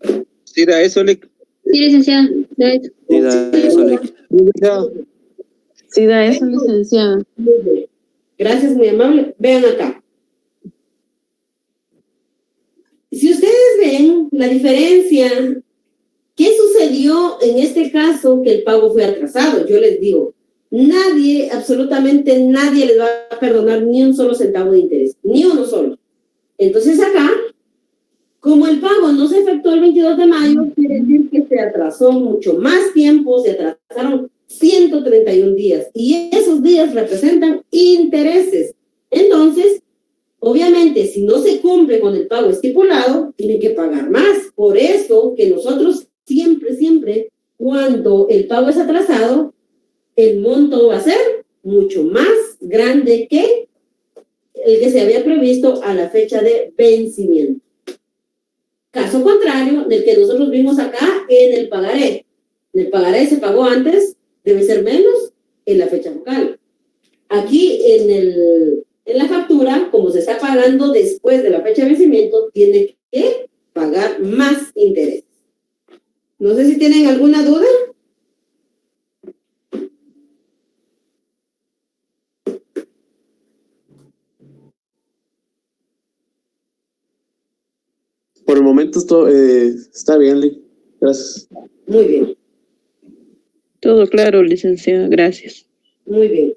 Sí, da eso, Lick. Sí, licenciada. Da eso. Sí, da eso, Lick. Sí, da eso, licenciada. Muy bien. Gracias, muy amable. Vean acá. Si ustedes ven la diferencia, ¿qué sucedió en este caso que el pago fue atrasado? Yo les digo, nadie, absolutamente nadie les va a perdonar ni un solo centavo de interés, ni uno solo. Entonces acá, como el pago no se efectuó el 22 de mayo, quiere decir que se atrasó mucho más tiempo, se atrasaron 131 días y esos días representan intereses. Entonces, obviamente, si no se cumple con el pago estipulado, tienen que pagar más. Por eso que nosotros siempre, cuando el pago es atrasado, el monto va a ser mucho más grande que el que se había previsto a la fecha de vencimiento. Caso contrario del que nosotros vimos acá en el pagaré. En el pagaré se pagó antes, debe ser menos en la fecha focal. Aquí en la factura, como se está pagando después de la fecha de vencimiento, tiene que pagar más interés. No sé si tienen alguna duda. Por el momento esto está bien, Lick. Gracias. Muy bien, Todo claro, licenciada. Gracias. muy bien.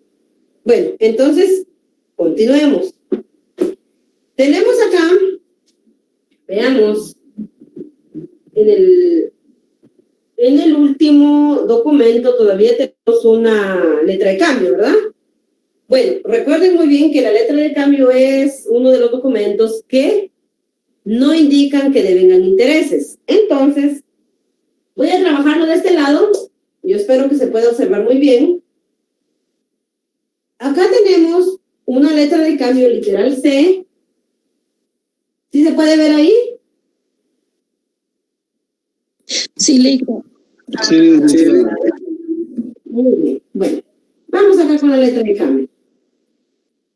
Bueno, entonces, continuemos. Tenemos acá, veamos, en el último documento todavía tenemos una letra de cambio, ¿verdad? Bueno, recuerden muy bien que la letra de cambio es uno de los documentos que no indican que devengan intereses. Entonces, voy a trabajarlo de este lado. Yo espero que se pueda observar muy bien. Acá tenemos una letra de cambio literal C. ¿Sí se puede ver ahí? Sí, LIC. Sí. Muy bien. Bueno, vamos acá con la letra de cambio.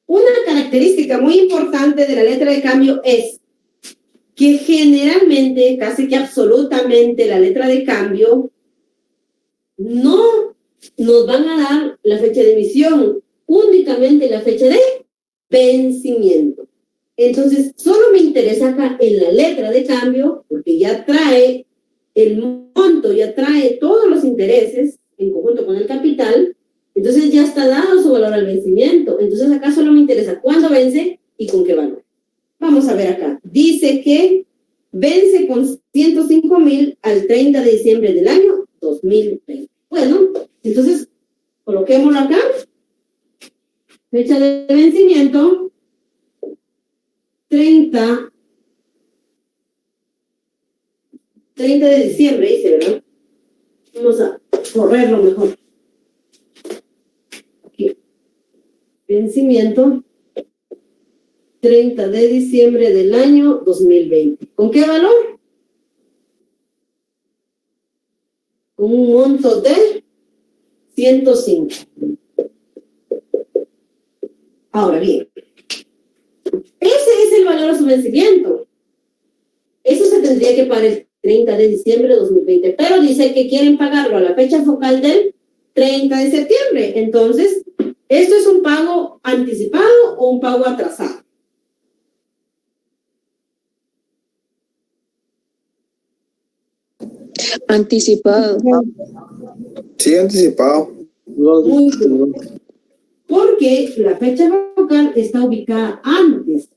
Una característica muy importante de la letra de cambio es que generalmente, casi que absolutamente, la letra de cambio no nos van a dar la fecha de emisión, únicamente la fecha de vencimiento. Entonces, solo me interesa acá en la letra de cambio, porque ya trae el monto, ya trae todos los intereses en conjunto con el capital, entonces ya está dado su valor al vencimiento. Entonces acá solo me interesa cuándo vence y con qué valor. Vamos a ver acá. Dice que vence con 105,000 al 30 de diciembre del año 2020. Bueno, entonces coloquémoslo acá. Fecha de vencimiento 30 de diciembre, dice, ¿verdad? Vamos a correrlo mejor. Aquí. Vencimiento 30 de diciembre del año 2020. ¿Con qué valor? Con un monto de 105. Ahora bien, ese es el valor a su vencimiento. Eso se tendría que pagar el 30 de diciembre de 2020, pero dice que quieren pagarlo a la fecha focal del 30 de septiembre. Entonces, ¿esto es un pago anticipado o un pago atrasado? Anticipado. Sí, anticipado. Muy bien. Porque la fecha focal está ubicada antes.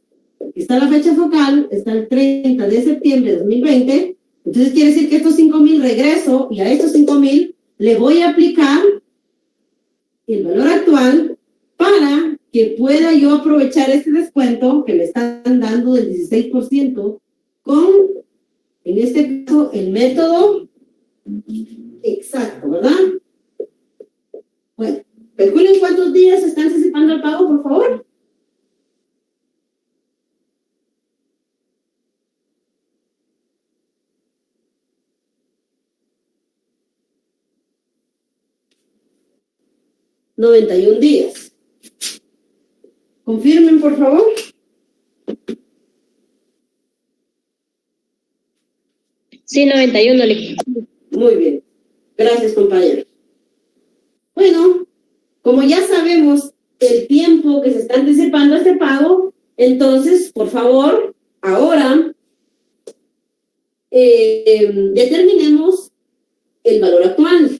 Está la fecha focal, está el 30 de septiembre de 2020. Entonces quiere decir que estos 5,000 regreso y a estos 5,000 le voy a aplicar el valor actual para que pueda yo aprovechar este descuento que me están dando del 16% con, en este caso, el método exacto, ¿verdad? Bueno, calculen cuántos días se está anticipando el pago, por favor. $91 días. Confirmen, por favor. Sí, 91, le. Muy bien. Gracias, compañeros. Bueno, como ya sabemos el tiempo que se está anticipando este pago, entonces, por favor, ahora determinemos el valor actual.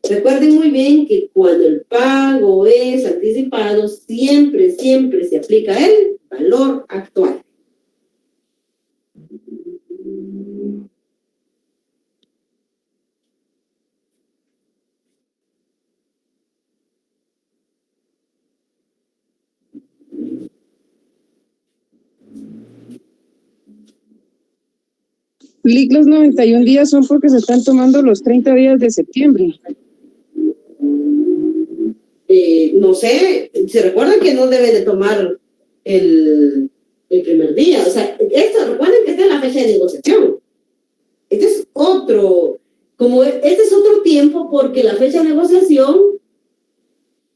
Recuerden muy bien que cuando el pago es anticipado, siempre se aplica el valor actual. Lic, los 91 días son porque se están tomando los 30 días de septiembre. No sé, se recuerdan que no debe de tomar el primer día. O sea, esto, recuerden que esta es la fecha de negociación. Este es otro tiempo porque la fecha de negociación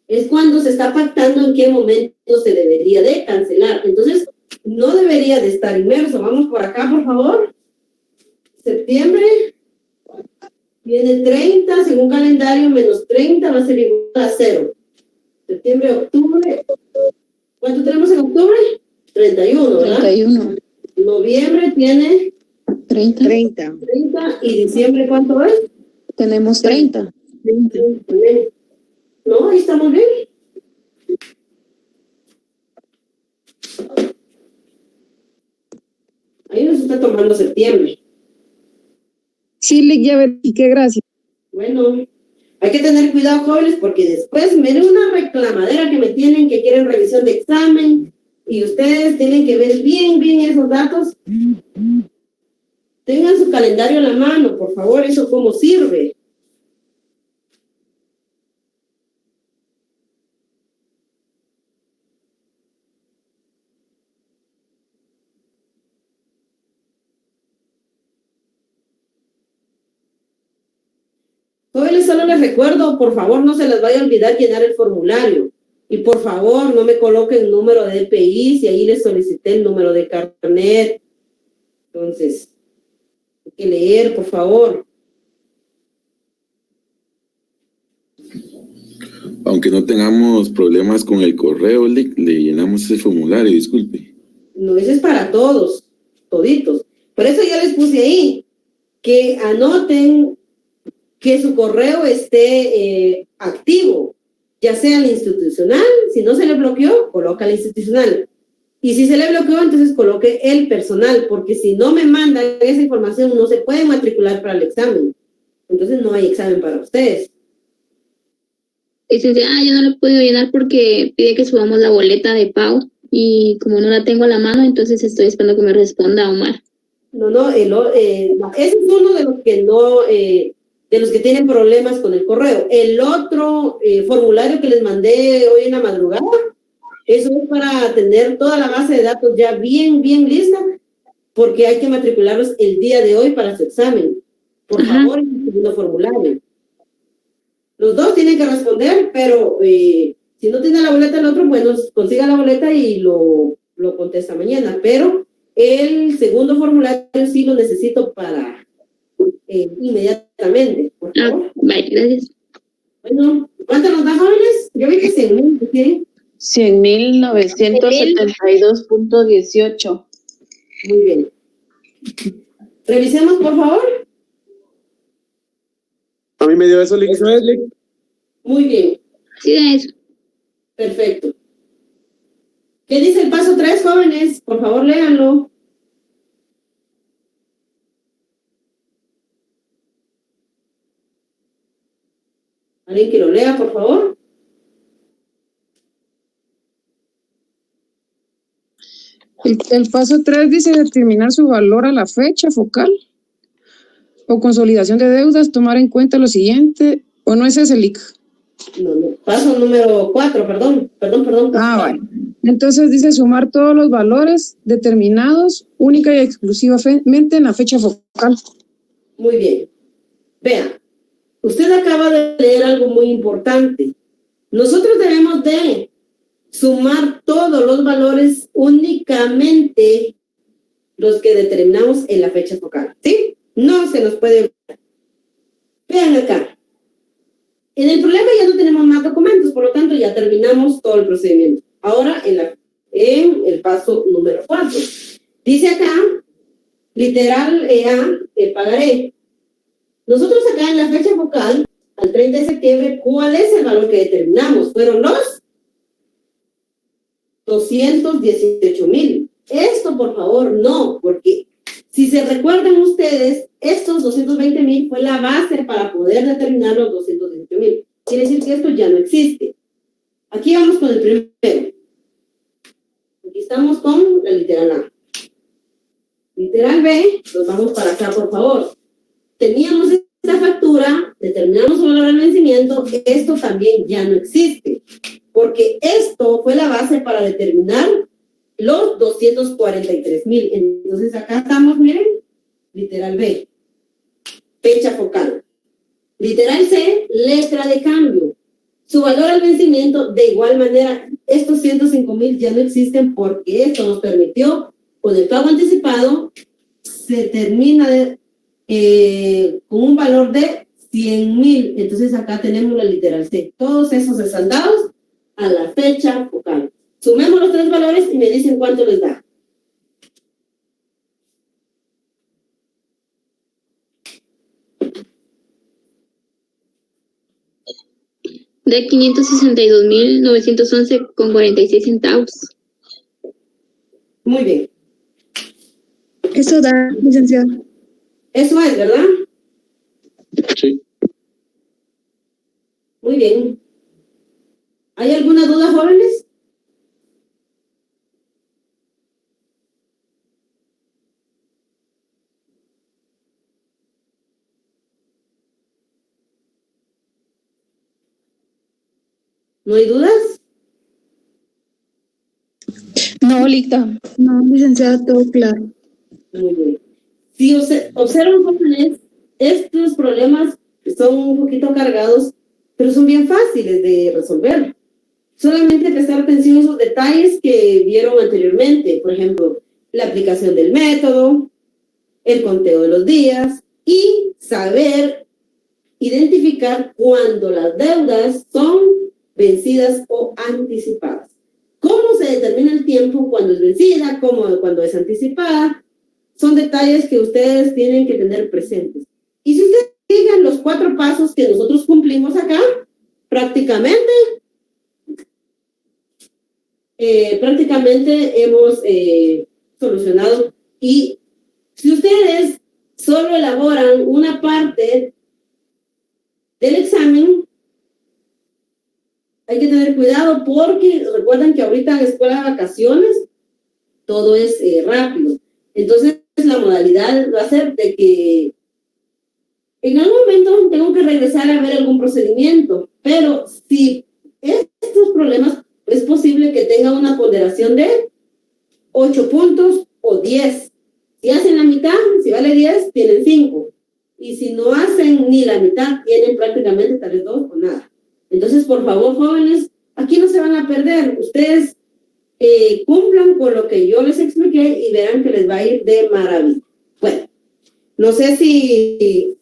es cuando se está pactando en qué momento se debería de cancelar. Entonces, no debería de estar inmerso. Vamos por acá, por favor. Septiembre viene 30, según calendario, menos 30 va a ser igual a 0. Septiembre, octubre. ¿Cuánto tenemos en octubre? 31, ¿verdad? 31. Noviembre tiene 30. ¿Y diciembre cuánto es? Tenemos 30. No, ahí estamos bien. Ahí nos está tomando septiembre. Sí, Lic, ya verifiqué, gracias. Bueno, hay que tener cuidado, jóvenes, porque después me den una reclamadera que me tienen, que quieren revisión de examen, y ustedes tienen que ver bien esos datos. Tengan su calendario en la mano, por favor, eso cómo sirve. Jóvenes, solo les recuerdo, por favor, no se les vaya a olvidar llenar el formulario. Y por favor, no me coloquen número de DPI, si ahí les solicité el número de carnet. Entonces, hay que leer, por favor. Aunque no tengamos problemas con el correo, le llenamos ese formulario, disculpe. No, ese es para todos, toditos. Por eso yo les puse ahí, que anoten que su correo esté activo, ya sea el institucional. Si no se le bloqueó, coloca el institucional. Y si se le bloqueó, entonces coloque el personal, porque si no me mandan esa información, no se pueden matricular para el examen. Entonces no hay examen para ustedes. Dice, yo no lo he podido llenar porque pide que subamos la boleta de pago y como no la tengo a la mano, entonces estoy esperando que me responda Omar. No, ese es uno de los que no... de los que tienen problemas con el correo. El otro formulario que les mandé hoy en la madrugada, eso es para tener toda la base de datos ya bien lista, porque hay que matricularlos el día de hoy para su examen. Por favor, el segundo formulario. Los dos tienen que responder, pero si no tiene la boleta el otro, bueno, consiga la boleta y lo contesta mañana. Pero el segundo formulario sí lo necesito para... inmediatamente, por favor. Vale, gracias. Bueno, ¿cuánto nos da, jóvenes? Yo vi que 100,000, ¿sí? 100,972.18. Muy bien. Revisemos, por favor. mí me dio eso, Lick. Eso es, Lick. Muy bien, Sí, de eso. perfecto. ¿Qué dice el paso 3, jóvenes? Por favor, léanlo. ¿Alguien que lo lea, por favor? El paso 3 dice determinar su valor a la fecha focal o consolidación de deudas, tomar en cuenta lo siguiente, o no es ese, Lick. No, paso número 4, perdón. Vale. Entonces dice sumar todos los valores determinados única y exclusivamente en la fecha focal. Muy bien. Vean, usted acaba de leer algo muy importante. Nosotros debemos de sumar todos los valores únicamente los que determinamos en la fecha focal, ¿sí? No se nos puede olvidar. Vean acá. En el problema ya no tenemos más documentos, por lo tanto ya terminamos todo el procedimiento. Ahora en el paso número 4. Dice acá, literal A, el pagaré. Nosotros acá en la fecha focal, al 30 de septiembre, ¿cuál es el valor que determinamos? Fueron los 218,000. Esto, por favor, no, porque si se recuerdan ustedes, estos 220,000 fue la base para poder determinar los 218,000. Quiere decir que esto ya no existe. Aquí vamos con el primero. Aquí estamos con la literal A. Literal B, nos vamos para acá, por favor. Teníamos esta factura, determinamos su valor al vencimiento, esto también ya no existe, porque esto fue la base para determinar los 243,000. Entonces acá estamos, miren, literal B, fecha focal. Literal C, letra de cambio. Su valor al vencimiento, de igual manera, estos 105,000 ya no existen porque esto nos permitió, con el pago anticipado, se termina con un valor de 100,000. Entonces acá tenemos la literal C. Todos esos están dados a la fecha focal. Sumemos los tres valores y me dicen cuánto les da. De 562,911,46 centavos. Muy bien. Eso da, licenciada. Eso es, ¿verdad? Sí. Muy bien. ¿Hay alguna duda, jóvenes? ¿No hay dudas? No, Licta. No, licenciada, todo claro. Muy bien. Si observan, jóvenes, estos problemas son un poquito cargados, pero son bien fáciles de resolver. Solamente prestar atención a esos detalles que vieron anteriormente. Por ejemplo, la aplicación del método, el conteo de los días y saber identificar cuando las deudas son vencidas o anticipadas. ¿Cómo se determina el tiempo cuando es vencida, cuando es anticipada? Son detalles que ustedes tienen que tener presentes. Y si ustedes sigan los 4 pasos que nosotros cumplimos acá, prácticamente hemos solucionado. Y si ustedes solo elaboran una parte del examen, hay que tener cuidado porque recuerden que ahorita en escuela de vacaciones todo es rápido. Entonces la modalidad va a ser de que en algún momento tengo que regresar a ver algún procedimiento, pero si estos problemas es posible que tenga una ponderación de 8 puntos o 10. Si hacen la mitad, si vale 10, tienen 5. Y si no hacen ni la mitad, tienen prácticamente tal vez 2 o nada. Entonces, por favor, jóvenes, aquí no se van a perder. Ustedes cumplan con lo que yo les expliqué y verán que les va a ir de maravilla. Bueno, no sé si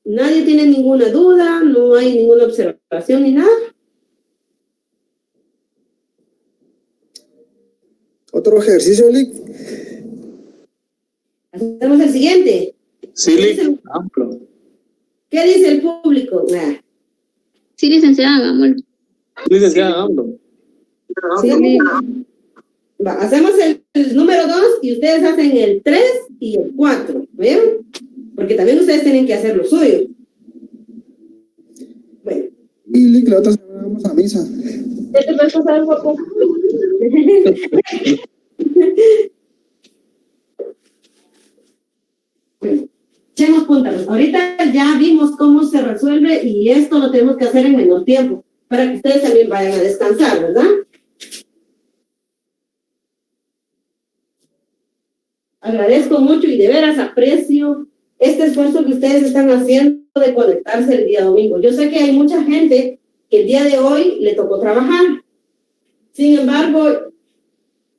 nadie tiene ninguna duda, no hay ninguna observación ni nada. Otro ejercicio, Lick. Hacemos el siguiente. Sí, Lick. ¿Qué dice el público? Nah. Sí, licenciada, hagámoslo. Licenciada, háblalo. Sí, hacemos el número 2 y ustedes hacen el 3 y el 4, ¿vieron? Porque también ustedes tienen que hacer lo suyo. Bueno. Y Lick, la otra semana vamos a misa. ¿Qué te puedes pasar, guapo? Echemos puntas. Ahorita ya vimos cómo se resuelve y esto lo tenemos que hacer en menor tiempo para que ustedes también vayan a descansar, ¿verdad? Agradezco mucho y de veras aprecio este esfuerzo que ustedes están haciendo de conectarse el día domingo. Yo sé que hay mucha gente que el día de hoy le tocó trabajar. Sin embargo,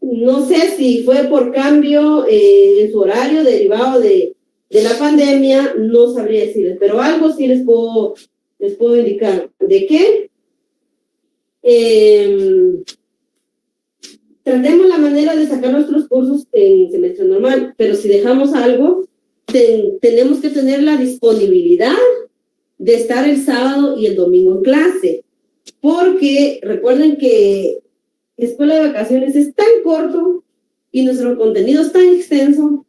no sé si fue por cambio en su horario derivado de la pandemia, no sabría decirles, pero algo sí les puedo indicar. ¿De qué? Tratemos la manera de sacar nuestros cursos en semestre normal, pero si dejamos algo, tenemos que tener la disponibilidad de estar el sábado y el domingo en clase, porque recuerden que escuela de vacaciones es tan corto y nuestro contenido es tan extenso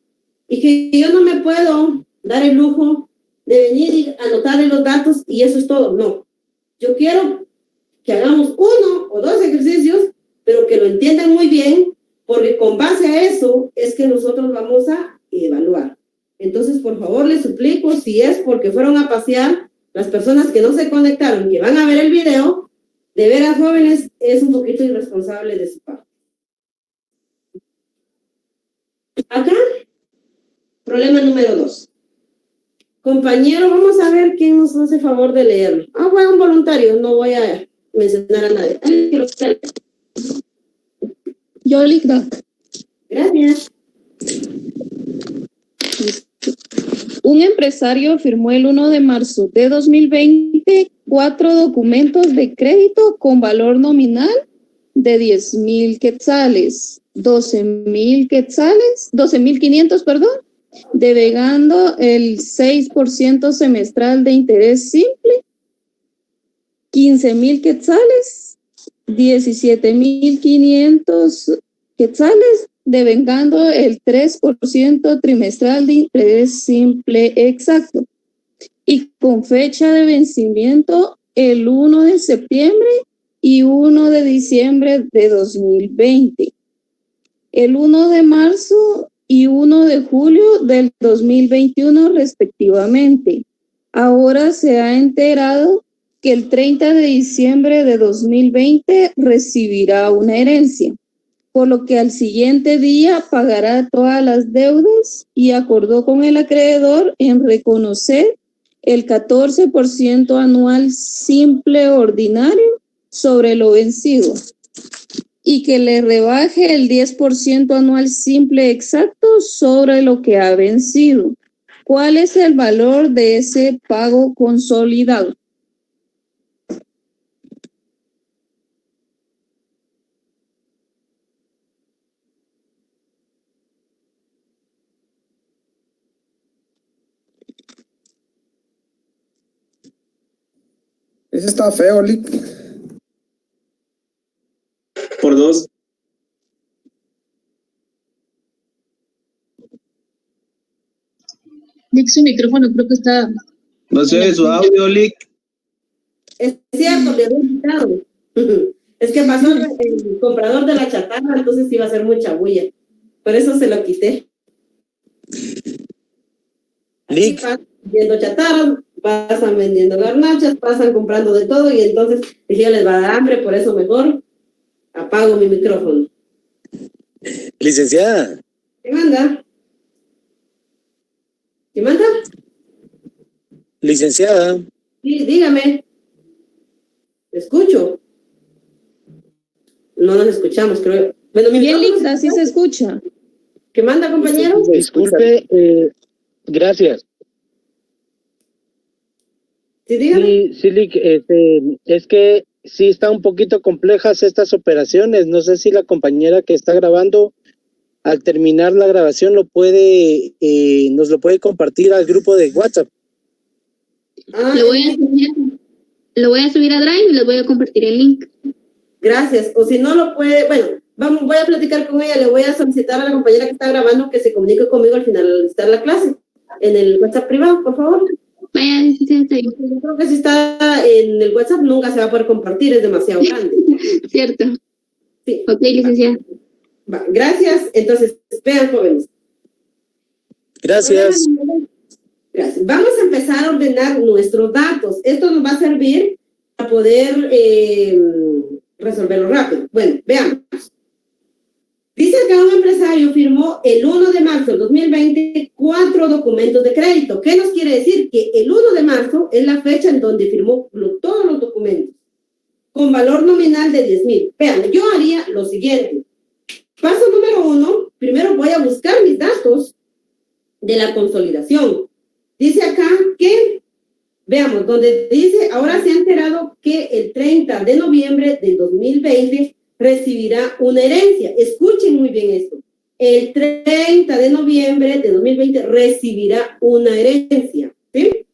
y que yo no me puedo dar el lujo de venir y anotarle los datos y eso es todo. No, yo quiero que hagamos 1 o 2 ejercicios, pero que lo entiendan muy bien, porque con base a eso es que nosotros vamos a evaluar. Entonces, por favor, les suplico, si es porque fueron a pasear, las personas que no se conectaron, que van a ver el video, de veras, jóvenes, es un poquito irresponsable de su parte. Acá, problema número 2. Compañero, vamos a ver quién nos hace favor de leerlo. Bueno, un voluntario, no voy a mencionar a nadie. Yo, Ligda. Gracias. Un empresario firmó el 1 de marzo de 2020 4 documentos de crédito con valor nominal de 10,000 quetzales, 12,000 quetzales, 12,500, devengando el 6% semestral de interés simple, 15,000 quetzales, 17,500 quetzales, devengando el 3% trimestral de interés simple exacto y con fecha de vencimiento el 1 de septiembre y 1 de diciembre de 2020, el 1 de marzo y 1 de julio del 2021 respectivamente. Ahora se ha enterado que el 30 de diciembre de 2020 recibirá una herencia, por lo que al siguiente día pagará todas las deudas y acordó con el acreedor en reconocer el 14% anual simple ordinario sobre lo vencido y que le rebaje el 10% anual simple exacto sobre lo que ha vencido. ¿Cuál es el valor de ese pago consolidado? Ese está feo, Lick. Por 2. Lick, su micrófono creo que está... No se oye su audio, Lick. Es cierto, le he quitado. Es que pasó el comprador de la chatarra, entonces iba a hacer mucha bulla. Por eso se lo quité. Lick. Pasan vendiendo chatarras, pasan vendiendo garnachas, pasan comprando de todo y entonces dije, les va a dar hambre, por eso mejor apago mi micrófono. Licenciada. ¿Qué manda? ¿Qué manda? Licenciada. Sí, dígame. ¿Me escucho? No nos escuchamos, creo. Bueno, bien, Lick, así se escucha. ¿Qué manda, compañero? Disculpe, gracias. Sí, dígame. Sí, Lick, es que sí está un poquito complejas estas operaciones. No sé si la compañera que está grabando, al terminar la grabación, nos lo puede compartir al grupo de WhatsApp. Lo voy a subir a Drive y les voy a compartir el link. Gracias. O si no lo puede, bueno, voy a platicar con ella, le voy a solicitar a la compañera que está grabando que se comunique conmigo al finalizar la clase, en el WhatsApp privado, por favor. Vaya, licenciada. Yo creo que si está en el WhatsApp nunca se va a poder compartir, es demasiado grande. Cierto. Sí. Ok, licenciada. Va, gracias. Entonces, vean, jóvenes. Gracias. Gracias. Vamos a empezar a ordenar nuestros datos. Esto nos va a servir para poder resolverlo rápido. Bueno, veamos. Dice que un empresario firmó el 1 de marzo del 2020 4 documentos de crédito. ¿Qué nos quiere decir? Que el 1 de marzo es la fecha en donde firmó todos los documentos con valor nominal de 10,000. Vean, yo haría lo siguiente. Paso número 1, primero voy a buscar mis datos de la consolidación. Dice acá que, veamos, donde dice, ahora se ha enterado que el 30 de noviembre del 2020 recibirá una herencia. Escuchen muy bien esto. El 30 de noviembre de 2020 recibirá una herencia, ¿sí?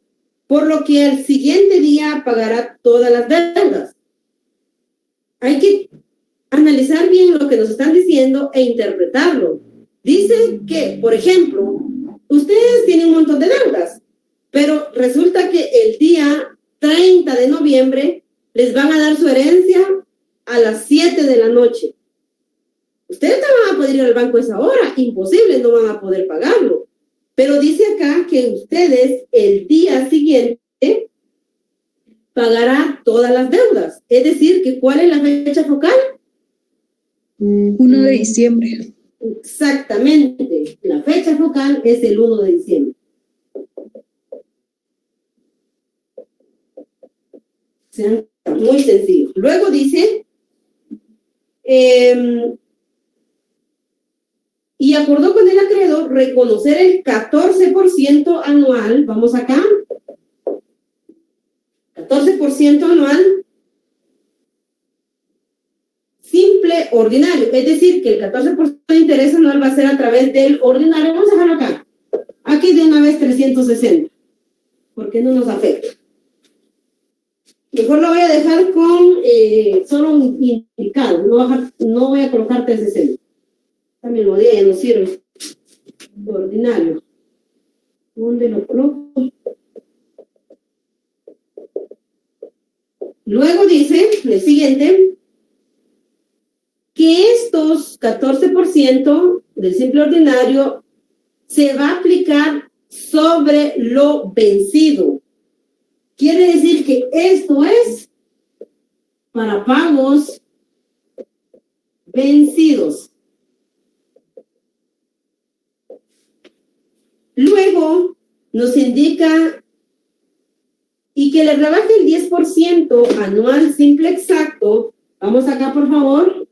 Por lo que al siguiente día pagará todas las deudas. Hay que analizar bien lo que nos están diciendo e interpretarlo. Dice que, por ejemplo, ustedes tienen un montón de deudas, pero resulta que el día 30 de noviembre les van a dar su herencia a las 7 de la noche. Ustedes no van a poder ir al banco a esa hora, imposible, no van a poder pagarlo. Pero dice acá que ustedes el día siguiente pagará todas las deudas. Es decir, que ¿cuál es la fecha focal? 1 de diciembre. Exactamente. La fecha focal es el 1 de diciembre. Muy sencillo. Luego dice, y acordó con el acreedor reconocer el 14% anual, vamos acá, 14% anual, simple ordinario, es decir, que el 14% de interés anual va a ser a través del ordinario. Vamos a dejarlo acá. Aquí de una vez 360, porque no nos afecta. Mejor lo voy a dejar con solo un indicado, no voy a colocar 360. Esta melodía ya no sirve. Ordinario. ¿Dónde lo coloco? Luego dice, el siguiente, que estos 14% del simple ordinario se va a aplicar sobre lo vencido. Quiere decir que esto es para pagos vencidos. Luego nos indica y que le rebaje el 10% anual simple exacto. Vamos acá, por favor.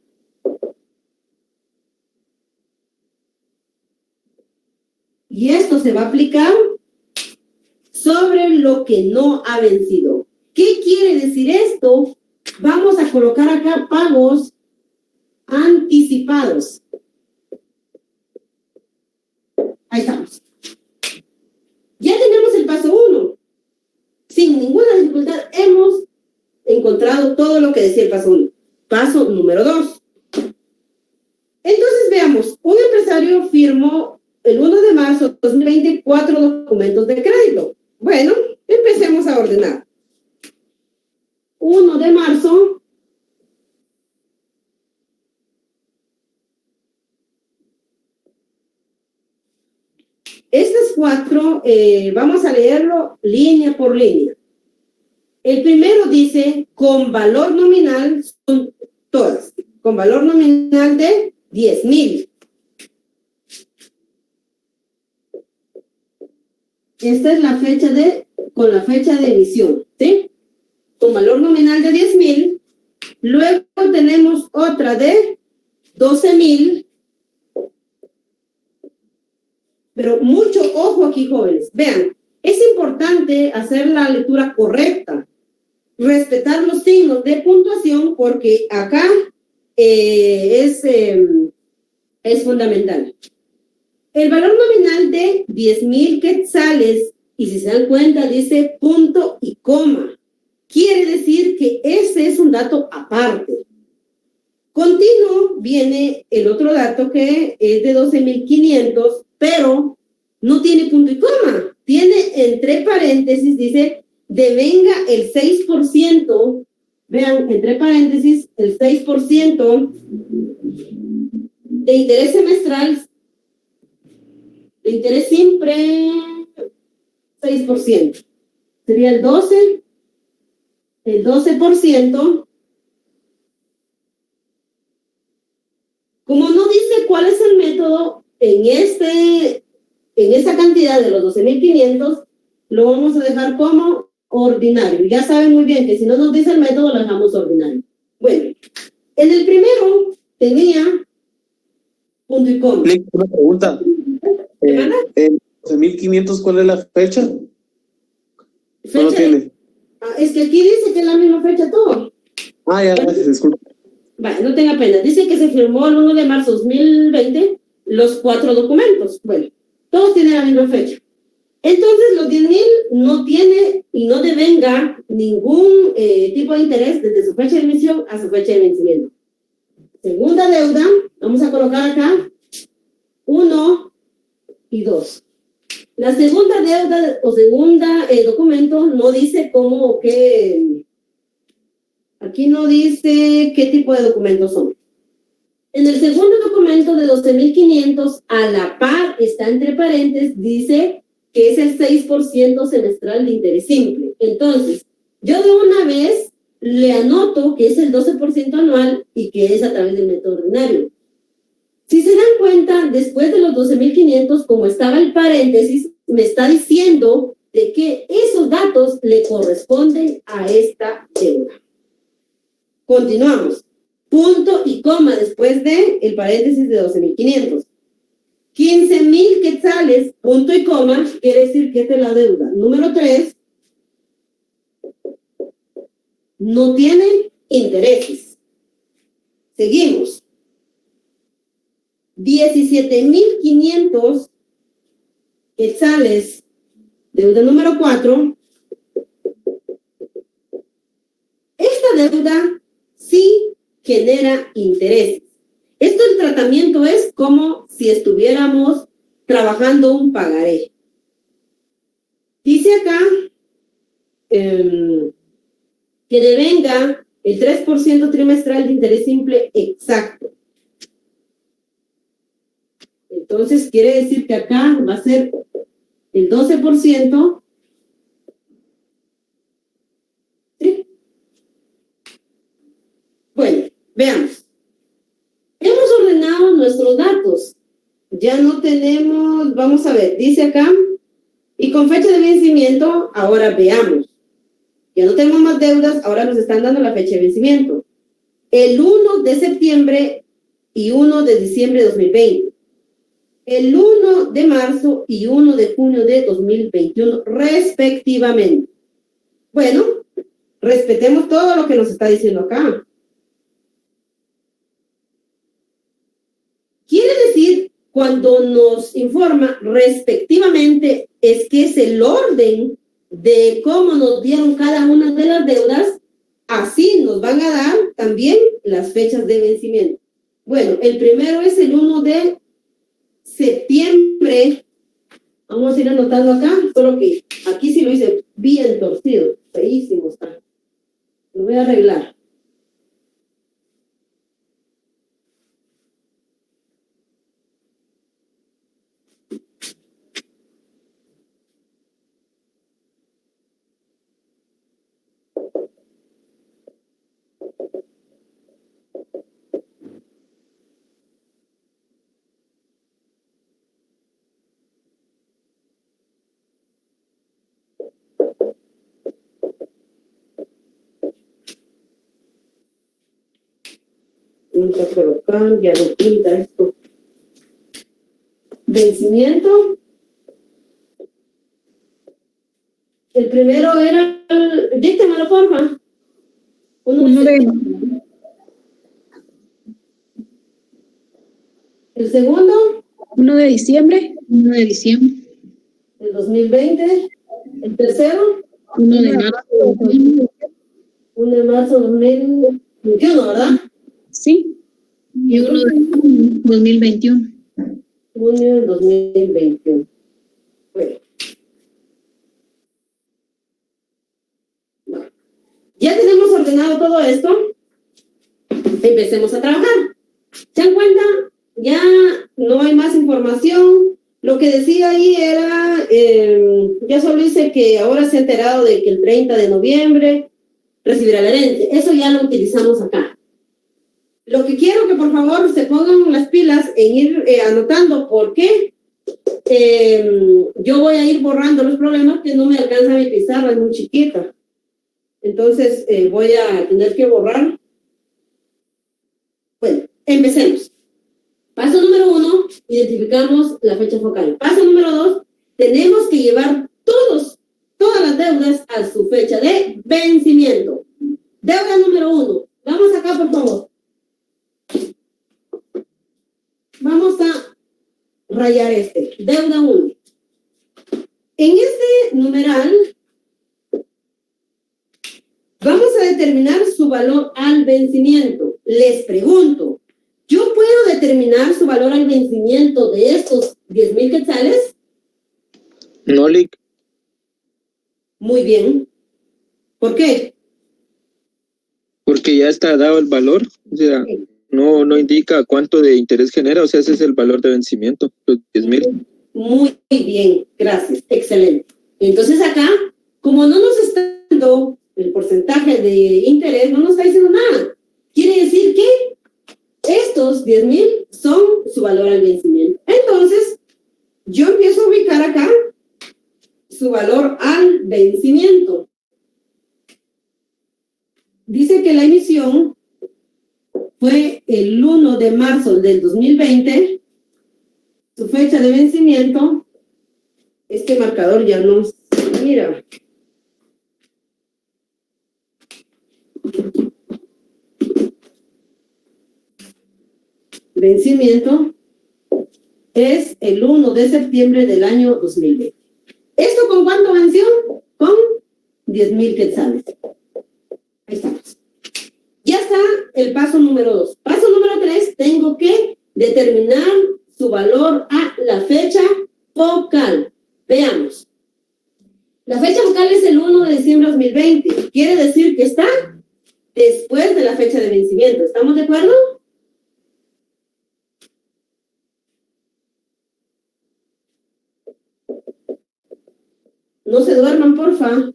Y esto se va a aplicar sobre lo que no ha vencido. ¿Qué quiere decir esto? Vamos a colocar acá pagos anticipados. Ahí estamos. Ya tenemos el paso 1. Sin ninguna dificultad hemos encontrado todo lo que decía el paso 1. Paso número 2. Entonces veamos, un empresario firmó el 1 de marzo de 2020 4 documentos de crédito. Bueno, empecemos a ordenar. 1 de marzo. Estas 4, vamos a leerlo línea por línea. El primero dice, con valor nominal, son todas, con valor nominal de 10,000. Esta es la fecha con la fecha de emisión, ¿sí? Con valor nominal de 10,000. Luego tenemos otra de 12,000. Pero mucho ojo aquí, jóvenes. Vean, es importante hacer la lectura correcta, respetar los signos de puntuación, porque acá es fundamental. El valor nominal de 10,000 quetzales y si se dan cuenta dice punto y coma. Quiere decir que ese es un dato aparte. Continuo viene el otro dato que es de 12.500, pero no tiene punto y coma. Tiene entre paréntesis, dice, devenga el 6%, vean, entre paréntesis, el 6% de interés semestral, de interés simple, 6%. Sería el 12%. Como no dice cuál es el método, en esta cantidad de los 12.500, lo vamos a dejar como ordinario. Ya saben muy bien que si no nos dice el método, lo dejamos ordinario. Bueno, en el primero tenía punto y coma. Una pregunta. En 12.500, ¿cuál es la fecha? Fecha No lo tiene. Es que aquí dice que es la misma fecha todo. Ya, gracias, disculpa. Vale, no tenga pena. Dice que se firmó el 1 de marzo de 2020 los 4 documentos. Bueno, todos tienen la misma fecha. Entonces, los 10.000 no tiene y no devenga ningún tipo de interés desde su fecha de emisión a su fecha de vencimiento. Segunda deuda, vamos a colocar acá 1 y 2. La segunda deuda o segunda documento no dice cómo o qué. Aquí no dice qué tipo de documentos son. En el segundo documento de 12.500, a la par, está entre paréntesis, dice que es el 6% semestral de interés simple. Entonces, yo de una vez le anoto que es el 12% anual y que es a través del método ordinario. Si se dan cuenta, después de los 12.500, como estaba el paréntesis, me está diciendo de que esos datos le corresponden a esta deuda. Continuamos. Punto y coma después de el paréntesis de 12.500. 15.000 quetzales, punto y coma, quiere decir que esta es la deuda. Número 3. No tiene intereses. Seguimos. 17.500 quetzales, deuda número 4. Esta deuda sí genera intereses. Esto el tratamiento es como si estuviéramos trabajando un pagaré. Dice acá que devenga el 3% trimestral de interés simple exacto. Entonces quiere decir que acá va a ser el 12%. ¿Sí? Bueno, veamos. Hemos ordenado nuestros datos. Ya no tenemos, vamos a ver, dice acá, y con fecha de vencimiento, ahora veamos. Ya no tenemos más deudas, ahora nos están dando la fecha de vencimiento. El 1 de septiembre y 1 de diciembre de 2020. El 1 de marzo y 1 de junio de 2021, respectivamente. Bueno, respetemos todo lo que nos está diciendo acá. Quiere decir, cuando nos informa respectivamente, es que es el orden de cómo nos dieron cada una de las deudas, así nos van a dar también las fechas de vencimiento. Bueno, el primero es el 1 de septiembre. Vamos a ir anotando acá, solo que aquí sí lo hice bien torcido, feísimo está. Lo voy a arreglar. Vamos a colocar, ya no pinta esto. Vencimiento. El primero era, díctemelo, porfa. El segundo. 1 de diciembre. 1 de diciembre. El 2020. El tercero, 1 de marzo. 1 de marzo de 2021, ¿verdad? Sí. Y 1 de 2021. Junio del 2021. Bueno. Ya tenemos ordenado todo esto. Empecemos a trabajar. ¿Se dan cuenta? Ya no hay más información. Lo que decía ahí era, ya solo dice que ahora se ha enterado de que el 30 de noviembre recibirá la herencia. Eso ya lo utilizamos acá. Lo que quiero que por favor se pongan las pilas en ir anotando por qué yo voy a ir borrando los problemas que no me alcanza mi pizarra, es muy chiquita. Entonces voy a tener que borrar. Bueno, empecemos. Paso número 1, identificamos la fecha focal. Paso número 2, tenemos que llevar todas las deudas a su fecha de vencimiento. Deuda número 1. Vamos acá, por favor. Vamos a rayar deuda 1. En este numeral vamos a determinar su valor al vencimiento. Les pregunto, ¿yo puedo determinar su valor al vencimiento de estos 10,000 quetzales? No, Lick. Muy bien. ¿Por qué? Porque ya está dado el valor, o sea, no indica cuánto de interés genera, o sea, ese es el valor de vencimiento, los 10,000. Muy bien, gracias, excelente. Entonces acá, como no nos está dando el porcentaje de interés, no nos está diciendo nada. Quiere decir que estos 10,000 son su valor al vencimiento. Entonces, yo empiezo a ubicar acá su valor al vencimiento. Dice que la emisión fue el 1 de marzo del 2020. Su fecha de vencimiento, este marcador ya no mira. Vencimiento es el 1 de septiembre del año 2020. ¿Esto con cuánto venció? Con 10,000 quetzales. Ahí estamos. Ya está el paso número 2. Paso número 3, tengo que determinar su valor a la fecha focal. Veamos. La fecha focal es el 1 de diciembre de 2020. Quiere decir que está después de la fecha de vencimiento. ¿Estamos de acuerdo? No se duerman, porfa.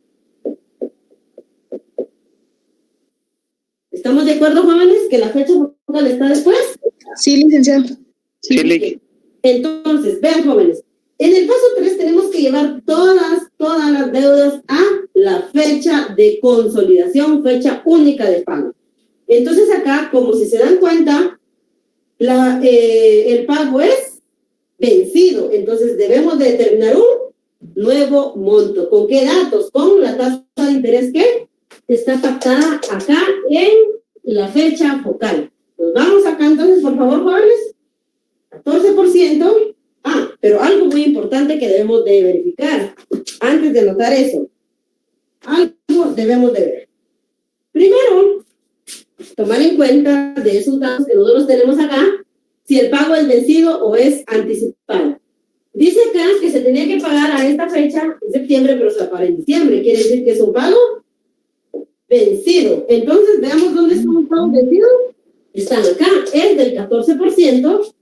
¿Estamos de acuerdo, jóvenes, que la fecha focal está después? Sí, licenciado. Sí. Entonces, vean, jóvenes, en el paso 3 tenemos que llevar todas las deudas a la fecha de consolidación, fecha única de pago. Entonces acá, como si se dan cuenta, el pago es vencido. Entonces debemos de determinar un nuevo monto. ¿Con qué datos? Con la tasa de interés que está pactada acá en la fecha focal. Nos vamos acá entonces, por favor, jóvenes. 14%. Pero algo muy importante que debemos de verificar antes de anotar eso. Algo debemos de ver. Primero, tomar en cuenta de esos datos que nosotros tenemos acá, si el pago es vencido o es anticipado. Dice acá que se tenía que pagar a esta fecha en septiembre, pero se paga en diciembre. Quiere decir que es un pago vencido. Entonces, veamos dónde están los pagos vencidos. Están acá. Es del 14%.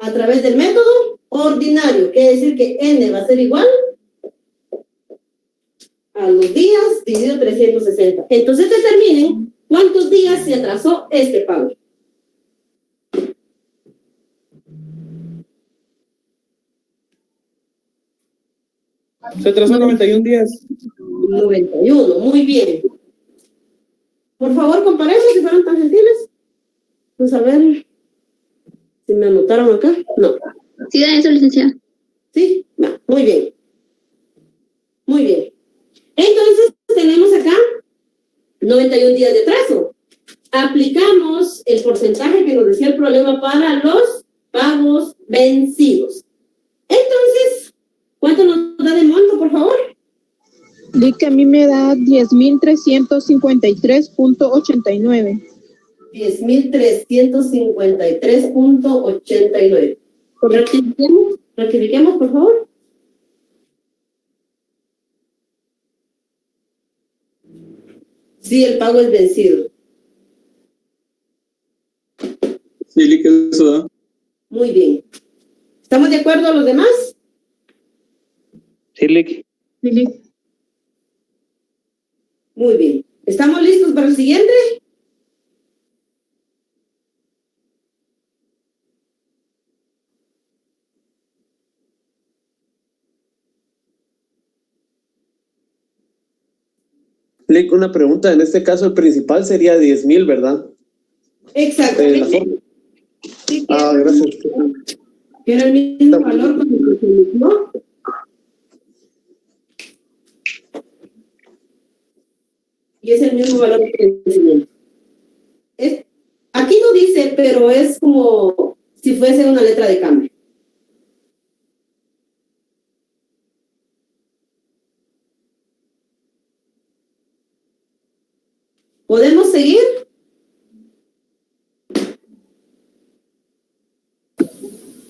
A través del método ordinario, quiere decir que N va a ser igual a los días dividido 360. Entonces determinen cuántos días se atrasó este pago. Se atrasó 91 días. 91, muy bien. Por favor, comparemos si fueron tan gentiles. Vamos a ver si me anotaron acá. No. Sí, da eso, licenciada. Sí, va, muy bien. Muy bien. Entonces, tenemos acá 91 días de atraso. Aplicamos el porcentaje que nos decía el problema para los pagos vencidos. Entonces, ¿Cuánto nos da de monto, por favor? Lick, a mí me da 10,353.89. 10,353.89. Rectifiquemos, por favor. Sí, el pago es vencido. Sí, Lick, eso da. Muy bien. ¿Estamos de acuerdo los demás? Sí, Lick. Sí, Lick. Muy bien. ¿Estamos listos para el siguiente? Lick, una pregunta. En este caso, el principal sería 10,000, ¿verdad? Exactamente. La forma. Sí, Gracias. que era el mismo valor con el que se inició. Y es el mismo valor que el vencimiento. Aquí no dice, pero es como si fuese una letra de cambio. ¿Podemos seguir?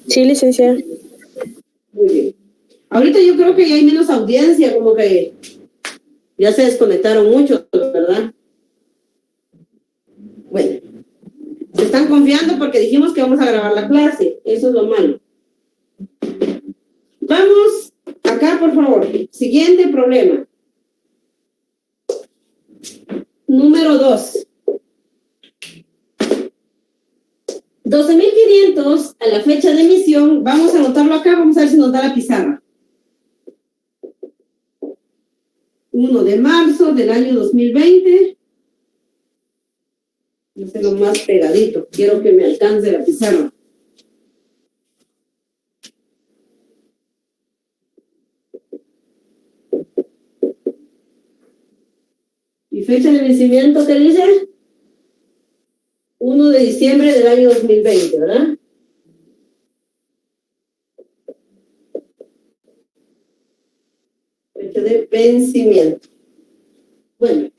Sí, licenciada. Muy bien. Ahorita yo creo que ya hay menos audiencia, como que ya se desconectaron muchos, ¿verdad? Bueno, se están confiando porque dijimos que vamos a grabar la clase. Eso es lo malo. Vamos acá, por favor. Siguiente problema. Número 2. 12,500 a la fecha de emisión. Vamos a anotarlo acá. Vamos a ver si nos da la pizarra. 1 de marzo del año 2020. No sé lo más pegadito. Quiero que me alcance la pizarra. ¿Y fecha de vencimiento qué dice? 1 de diciembre del año 2020, ¿verdad? Fecha de vencimiento. Bueno,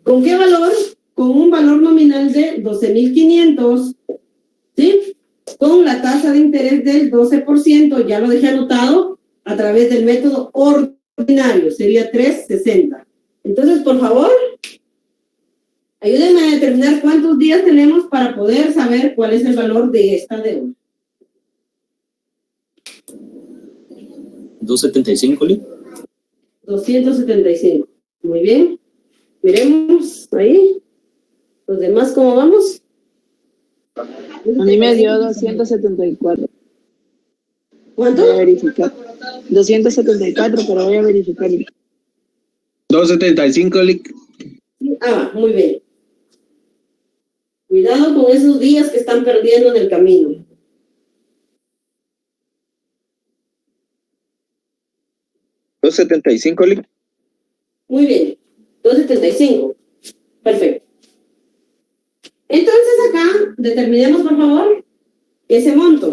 ¿con qué valor? Con un valor nominal de 12,500, ¿sí? Con la tasa de interés del 12%, ya lo dejé anotado, a través del método ordinario, sería 360. Entonces, por favor, ayúdenme a determinar cuántos días tenemos para poder saber cuál es el valor de esta deuda. 275, Lick. 275. Muy bien. Miremos ahí. ¿Los demás cómo vamos? A mí me dio 274. ¿Cuánto? Voy a verificar. 274, pero voy a verificar. 275, Lick. Muy bien. Cuidado con esos días que están perdiendo en el camino. ¿275, Lick? Muy bien. 275. Perfecto. Entonces acá determinemos, por favor, ese monto.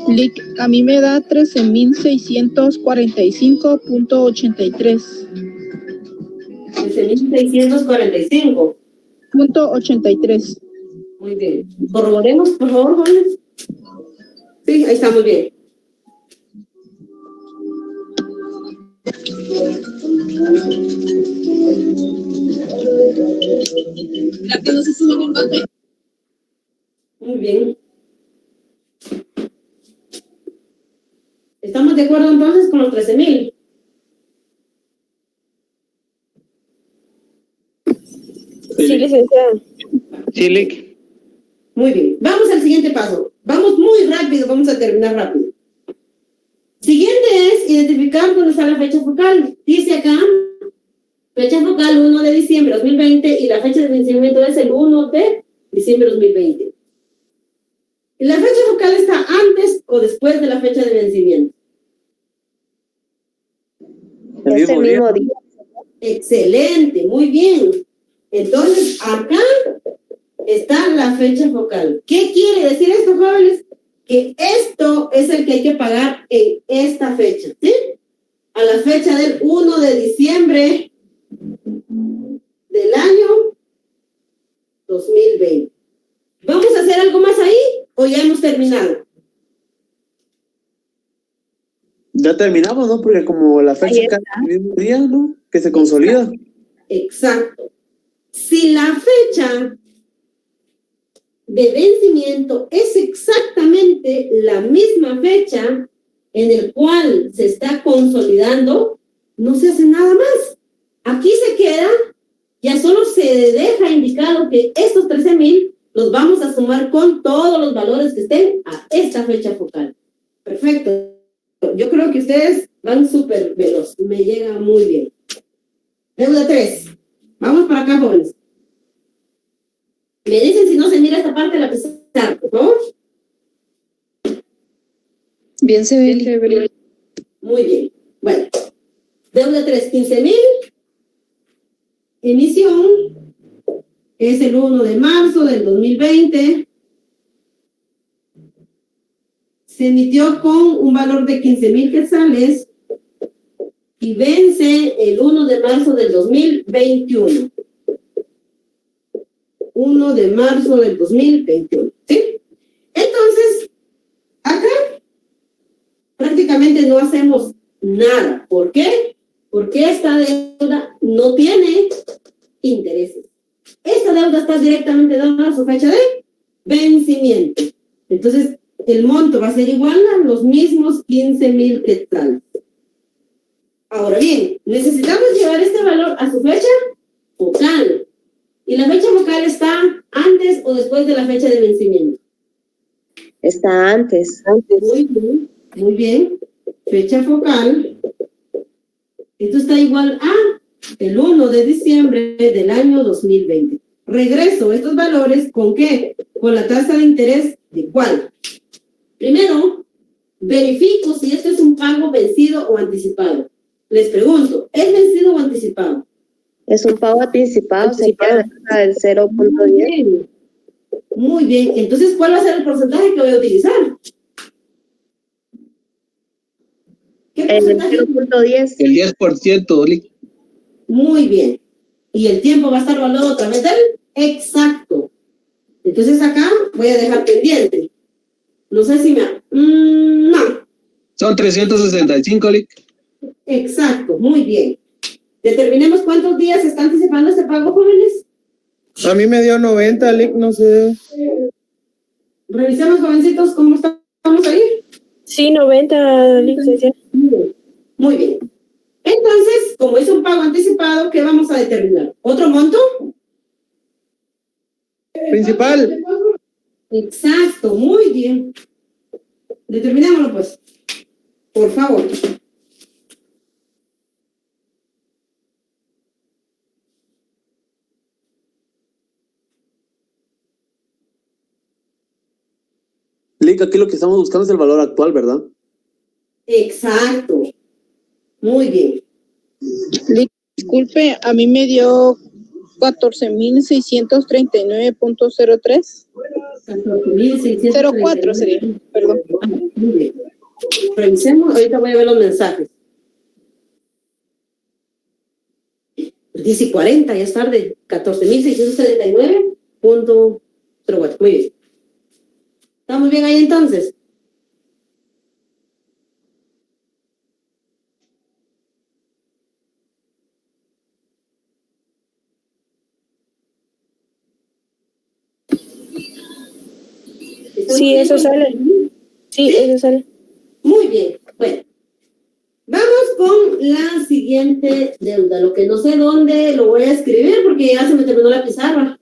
Lick, a mí me da 13,645.83. 13,645. .83. Muy bien. Corroboremos, por favor, jóvenes. Sí, ahí está, muy bien. Muy bien. ¿Estamos de acuerdo entonces con los 13,000? Sí, licenciada. Sí, Lick. Muy bien. Vamos al siguiente paso. Vamos muy rápido, vamos a terminar rápido. Siguiente es identificar dónde está la fecha focal. Dice acá, fecha focal 1 de diciembre de 2020 y la fecha de vencimiento es el 1 de diciembre de 2020. ¿Y la fecha focal está antes o después de la fecha de vencimiento? Ese mismo día. Excelente, muy bien. Entonces, acá está la fecha focal. ¿Qué quiere decir esto, jóvenes? Que esto es el que hay que pagar en esta fecha, ¿sí? A la fecha del 1 de diciembre del año 2020. ¿Vamos a hacer algo más ahí o ya hemos terminado? Ya terminamos, ¿no? Porque como la fecha cae el mismo día, ¿no? Que se consolida. Exacto. Si la fecha de vencimiento es exactamente la misma fecha en el cual se está consolidando, no se hace nada más. Aquí se queda, ya solo se deja indicado que estos 13,000 los vamos a sumar con todos los valores que estén a esta fecha focal. Perfecto. Yo creo que ustedes van súper veloz. Me llega muy bien. Deuda 3. Vamos para acá, jóvenes. Me dicen si no se mira esta parte de la pizarra, por favor. Bien se ve. Muy bien. Bueno. Deuda 3, 15,000. Emisión es el 1 de marzo del 2020. Se emitió con un valor de 15,000 quetzales y vence el 1 de marzo del 2021. 1 de marzo del 2021, ¿sí? Entonces, acá prácticamente no hacemos nada. ¿Por qué? Porque esta deuda no tiene intereses. Esta deuda está directamente dada a su fecha de vencimiento. Entonces, el monto va a ser igual a los mismos 15,000 quetzales. Ahora bien, necesitamos llevar este valor a su fecha focal. ¿Y la fecha focal está antes o después de la fecha de vencimiento? Está antes. Muy bien, muy bien. Fecha focal. Esto está igual a el 1 de diciembre del año 2020. Regreso estos valores, ¿con qué? Con la tasa de interés de cuál. Primero, verifico si esto es un pago vencido o anticipado. Les pregunto, ¿es vencido o anticipado? Es un pago anticipado, se queda del 0.10. Muy bien, entonces, ¿cuál va a ser el porcentaje que voy a utilizar? ¿Qué porcentaje? El 0.10. El 10%, Oli. Muy bien. Y el tiempo va a estar evaluado a través del exacto. Entonces acá voy a dejar pendiente. No sé si me... no. Son 365, Oli. Exacto, muy bien. Determinemos cuántos días está anticipando este pago, jóvenes. A mí me dio 90, Lick, no sé. Revisemos, jovencitos, cómo estamos ahí. Sí, 90, licenciada. Muy bien. Entonces, como es un pago anticipado, ¿qué vamos a determinar? ¿Otro monto? Principal. Exacto, muy bien. Determinémoslo, pues. Por favor. Lick, aquí lo que estamos buscando es el valor actual, ¿verdad? Exacto. Muy bien. Disculpe, a mí me dio 14,639.03. 04 sería, perdón. Muy bien. Revisemos, ahorita voy a ver los mensajes. 10:40, ya es tarde. 14,639.04. Muy bien. ¿Estamos bien ahí entonces? Sí, eso sale. Sí, eso sale. Muy bien. Bueno, vamos con la siguiente deuda. Lo que no sé dónde lo voy a escribir porque ya se me terminó la pizarra.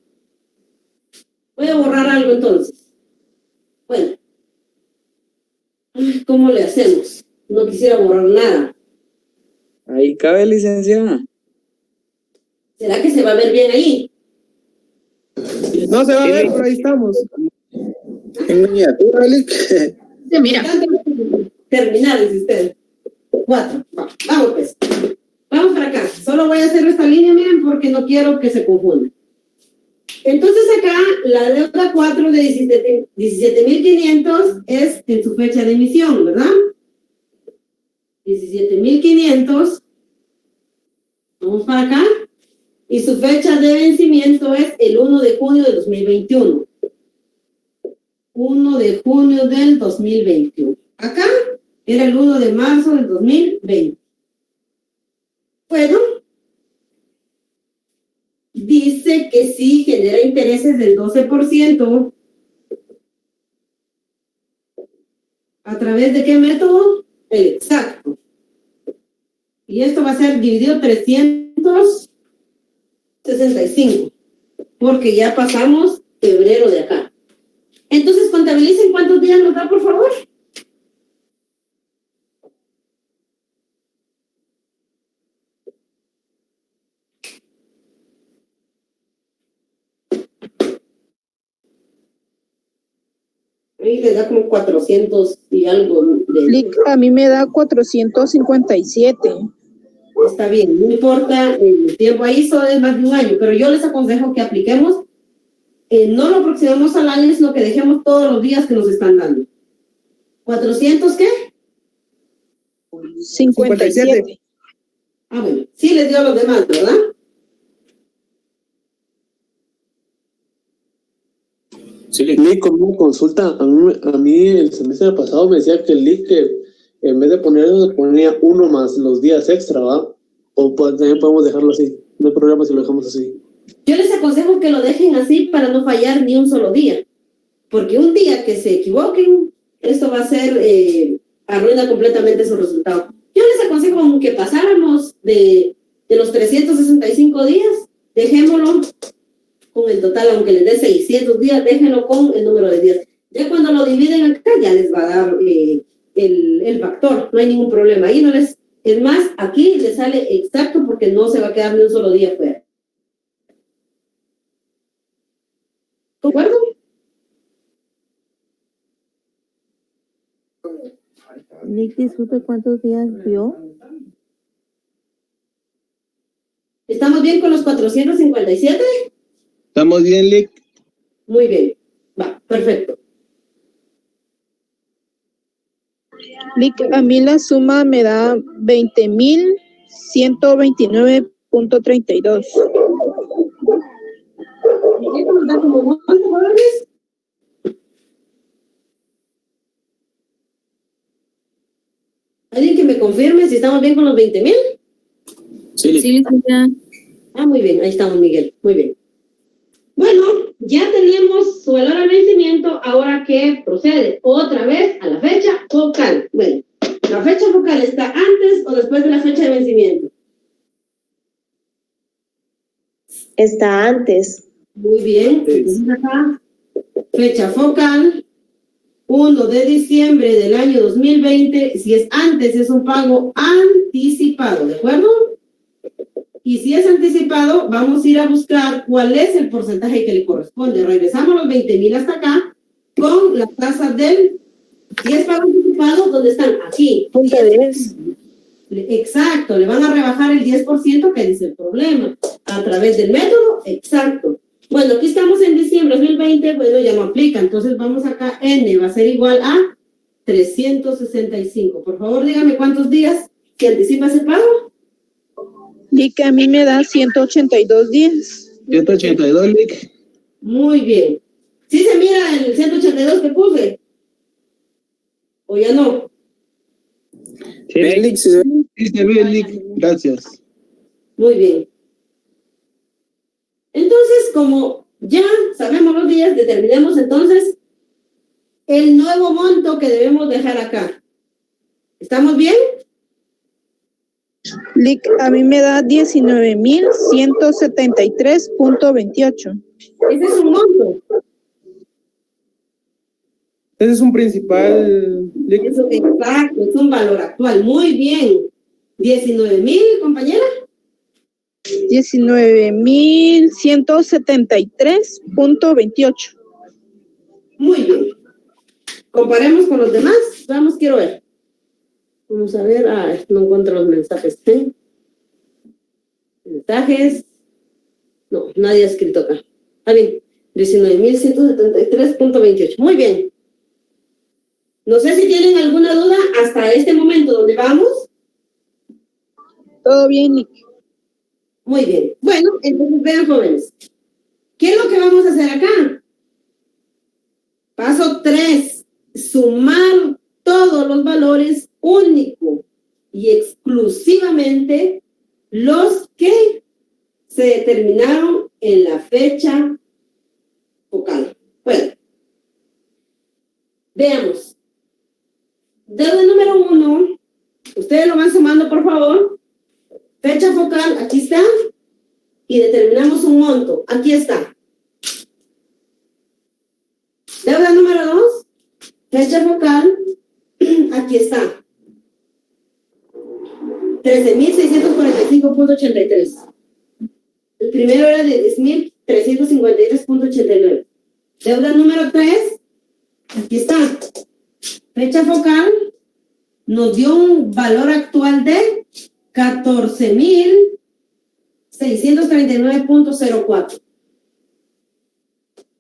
Voy a borrar algo entonces. Bueno. ¿Cómo le hacemos? No quisiera borrar nada. Ahí cabe, licenciada. ¿Será que se va a ver bien ahí? No se va a ver, pero ahí estamos. En miniatura, Lick. Mira. Terminar, dice usted. 4. Vamos pues. Solo voy a hacer esta línea, miren, porque no quiero que se confunda. Entonces acá la deuda 4 de 17.500 es en su fecha de emisión, ¿verdad? 17.500. Vamos para acá. Y su fecha de vencimiento es el 1 de junio de 2021. 1 de junio del 2021. Acá era el 1 de marzo del 2020. Bueno, dice que sí genera intereses del 12%. ¿A través de qué método? El exacto. Y esto va a ser dividido 365, porque ya pasamos febrero de acá. Entonces, contabilicen cuántos días nos da, por favor. Ahí le da como 400 y algo. A mí me da 457. Está bien, no importa el tiempo, ahí solo es más de un año, pero yo les aconsejo que apliquemos, no lo aproximemos al año, sino que dejemos todos los días que nos están dando. ¿400 qué? 57. Ah, bueno, sí les dio a los demás, ¿verdad? Sí, Lick, con una consulta, a mí el semestre pasado me decía que el Lick, que en vez de ponerlo, ponía uno más los días extra, ¿va? O también podemos dejarlo así, no hay problema si lo dejamos así. Yo les aconsejo que lo dejen así para no fallar ni un solo día, porque un día que se equivoquen, esto va a ser, arruina completamente su resultado. Yo les aconsejo que pasáramos de los 365 días, dejémoslo con el total, aunque les dé 600 días, déjenlo con el número de días. Ya cuando lo dividen acá, ya les va a dar el factor, no hay ningún problema. Ahí no les, es más, aquí les sale exacto porque no se va a quedar ni un solo día fuera. ¿De acuerdo? Nick, disculpe, ¿cuántos días dio? ¿Estamos bien con los 457? ¿Estamos bien, Lick? Muy bien. Va, perfecto. Lick, a mí la suma me da 20.129.32. ¿Esto nos da como cuántos dólares? ¿Alguien que me confirme si estamos bien con los 20,000? Sí, licenciada. Ah, muy bien, ahí estamos, Miguel. Muy bien. Bueno, ya tenemos su valor al vencimiento. Ahora, ¿qué procede? Otra vez a la fecha focal. Bueno, ¿la fecha focal está antes o después de la fecha de vencimiento? Está antes. Muy bien. Entonces acá, fecha focal, 1 de diciembre del año 2020. Si es antes, es un pago anticipado, ¿de acuerdo? Y si es anticipado, vamos a ir a buscar cuál es el porcentaje que le corresponde. Regresamos los 20,000 hasta acá con la tasa del 10 pago anticipado, ¿dónde están? Aquí. Punto 10. Exacto, le van a rebajar el 10% que dice el problema. A través del método, exacto. Bueno, aquí estamos en diciembre de 2020, bueno, ya no aplica. Entonces vamos acá, N va a ser igual a 365. Por favor, dígame cuántos días que anticipa ese pago. Lick, a mí me da 182 días. 182, Lick. Muy bien. ¿Sí se mira el 182 que puse? ¿O ya no? Sí, Lick, sí se ve, Lick. Gracias. Muy bien. Entonces, como ya sabemos los días, determinemos entonces el nuevo monto que debemos dejar acá. ¿Estamos bien? Lick, a mí me da 19.173.28. Ese es un monto. Ese es un principal, Lick. Exacto, es un valor actual. Muy bien. 19,000, compañera. 19.173.28. Muy bien. Comparemos con los demás. Vamos, quiero ver. Vamos a ver. Ah, no encuentro los mensajes. ¿Sí? Porcentajes. No, nadie ha escrito acá. Está bien. 19.173.28. Muy bien. No sé si tienen alguna duda hasta este momento donde vamos. Todo bien, Nick. Muy bien. Bueno, entonces vean, jóvenes. ¿Qué es lo que vamos a hacer acá? Paso 3. Sumar todos los valores único y exclusivamente los que se determinaron en la fecha focal. Bueno, veamos. Deuda número 1. Ustedes lo van sumando, por favor. Fecha focal, aquí está. Y determinamos un monto. Aquí está. Deuda número 2. Fecha focal, aquí está. 13.645.83. El primero era de 10.353.89. Deuda número 3, aquí está. Fecha focal nos dio un valor actual de 14.639.04.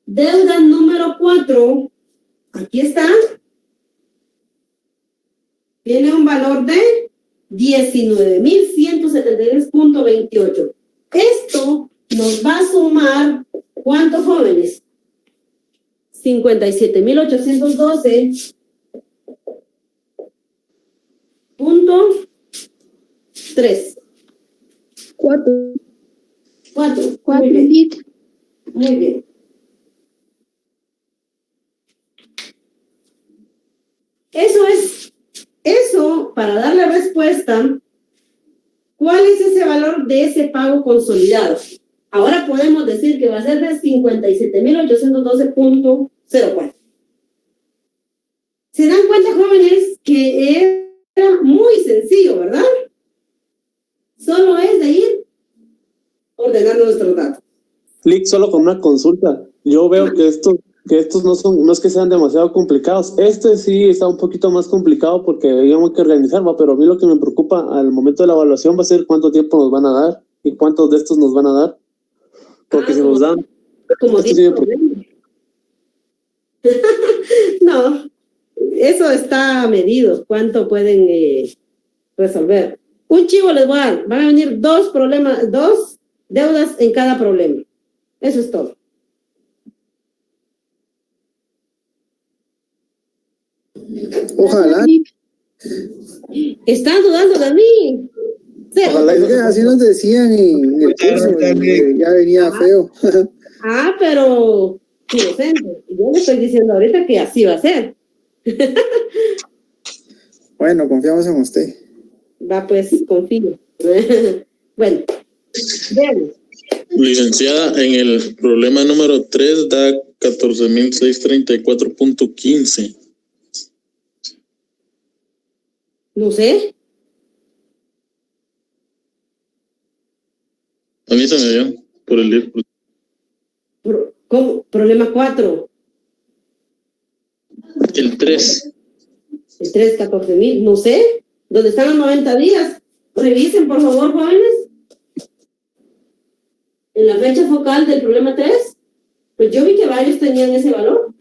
Deuda número 4, aquí está. Tiene un valor de 19.173.28. Esto nos va a sumar, ¿cuántos jóvenes? 57.812.3. 4. Muy bien. Muy bien. Eso para dar la respuesta. ¿Cuál es ese valor de ese pago consolidado? Ahora podemos decir que va a ser de 57.812.04. ¿Se dan cuenta, jóvenes, que era muy sencillo, verdad? Solo es de ir ordenando nuestros datos. Lick, solo con una consulta. Yo veo que estos no es que sean demasiado complicados. Este sí está un poquito más complicado porque digamos que organizar, ¿va? Pero a mí lo que me preocupa al momento de la evaluación va a ser cuánto tiempo nos van a dar y cuántos de estos nos van a dar. Porque si nos dan... Como dice, no, eso está medido. ¿Cuánto pueden resolver? Un chivo les voy a dar. Van a venir 2 deudas en cada problema. Eso es todo. Ojalá. Están dudando de mí. Ojalá, es que así nos decían en el curso, que ya venía feo. Pero inocente. Yo le estoy diciendo ahorita que así va a ser. Bueno, confiamos en usted. Va, pues, confío. Bueno, veamos. Licenciada, en el problema número 3 da 14.634.15. No sé. A mí se me dio por el 10%. ¿Cómo? Problema 4. El 3. El 3, 14,000. No sé. ¿Dónde están los 90 días? Revisen, por favor, jóvenes. En la fecha focal del problema 3, pues yo vi que varios tenían ese valor.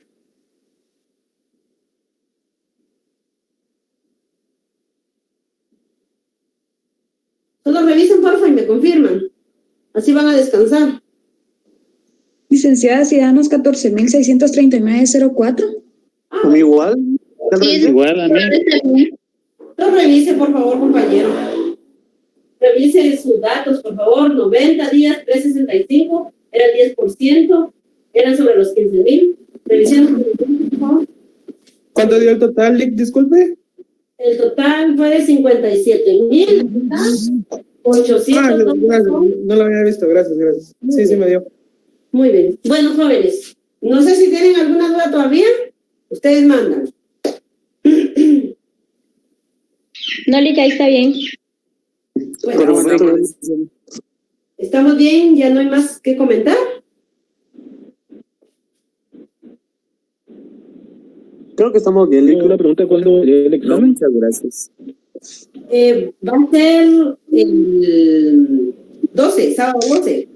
Solo revisen, porfa, y me confirman. Así van a descansar. Licenciada, si danos 14.639.04. ¿A mí igual? Igual a mí. No revise, por favor, compañero. Revise sus datos, por favor. 90 días, 365, era el 10%, eran sobre los 15,000. Revisen, por favor. ¿Cuánto dio el total, Lick? Disculpe. El total fue de 57,800. No lo había visto, gracias. Sí, me dio. Muy bien. Bueno, jóvenes, no sé si tienen alguna duda todavía. Ustedes mandan. No, Lick, ahí está bien. Bueno, ¿estamos bien? ¿Ya no hay más que comentar? Creo que estamos bien. Una pregunta, ¿cuándo el examen? Muchas gracias. Va a ser el 12, sábado 12.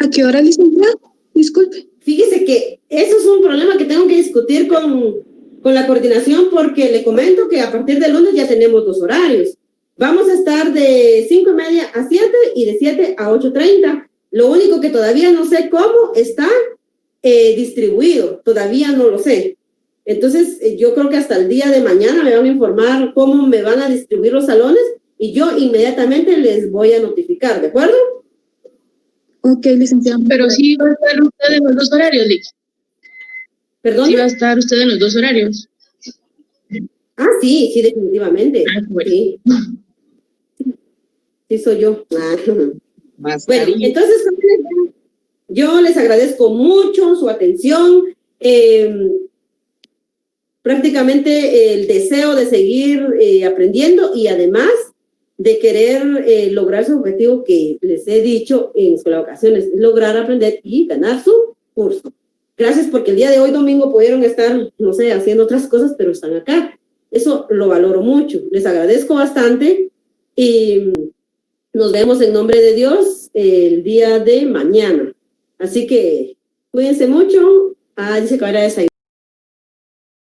¿A qué hora, licenciada? Disculpe. Fíjese que eso es un problema que tengo que discutir con la coordinación, porque le comento que a partir del lunes ya tenemos 2 horarios. Vamos a estar de 5:30 a 7 y de 7 a 8:30. Lo único que todavía no sé cómo está distribuido, todavía no lo sé. Entonces, yo creo que hasta el día de mañana me van a informar cómo me van a distribuir los salones y yo inmediatamente les voy a notificar, ¿de acuerdo? Ok, licenciada. Pero sí va a estar usted en los 2 horarios, Lick. ¿Perdón? Sí va a estar usted en los 2 horarios. Ah, sí, definitivamente. Sí. Sí, soy yo. Bueno, entonces, yo les agradezco mucho su atención. Prácticamente el deseo de seguir aprendiendo y además de querer lograr su objetivo que les he dicho en las ocasiones, lograr aprender y ganar su curso. Gracias porque el día de hoy domingo pudieron estar, no sé, haciendo otras cosas, pero están acá. Eso lo valoro mucho. Les agradezco bastante y nos vemos en nombre de Dios el día de mañana. Así que cuídense mucho. Dice que ahora es ahí.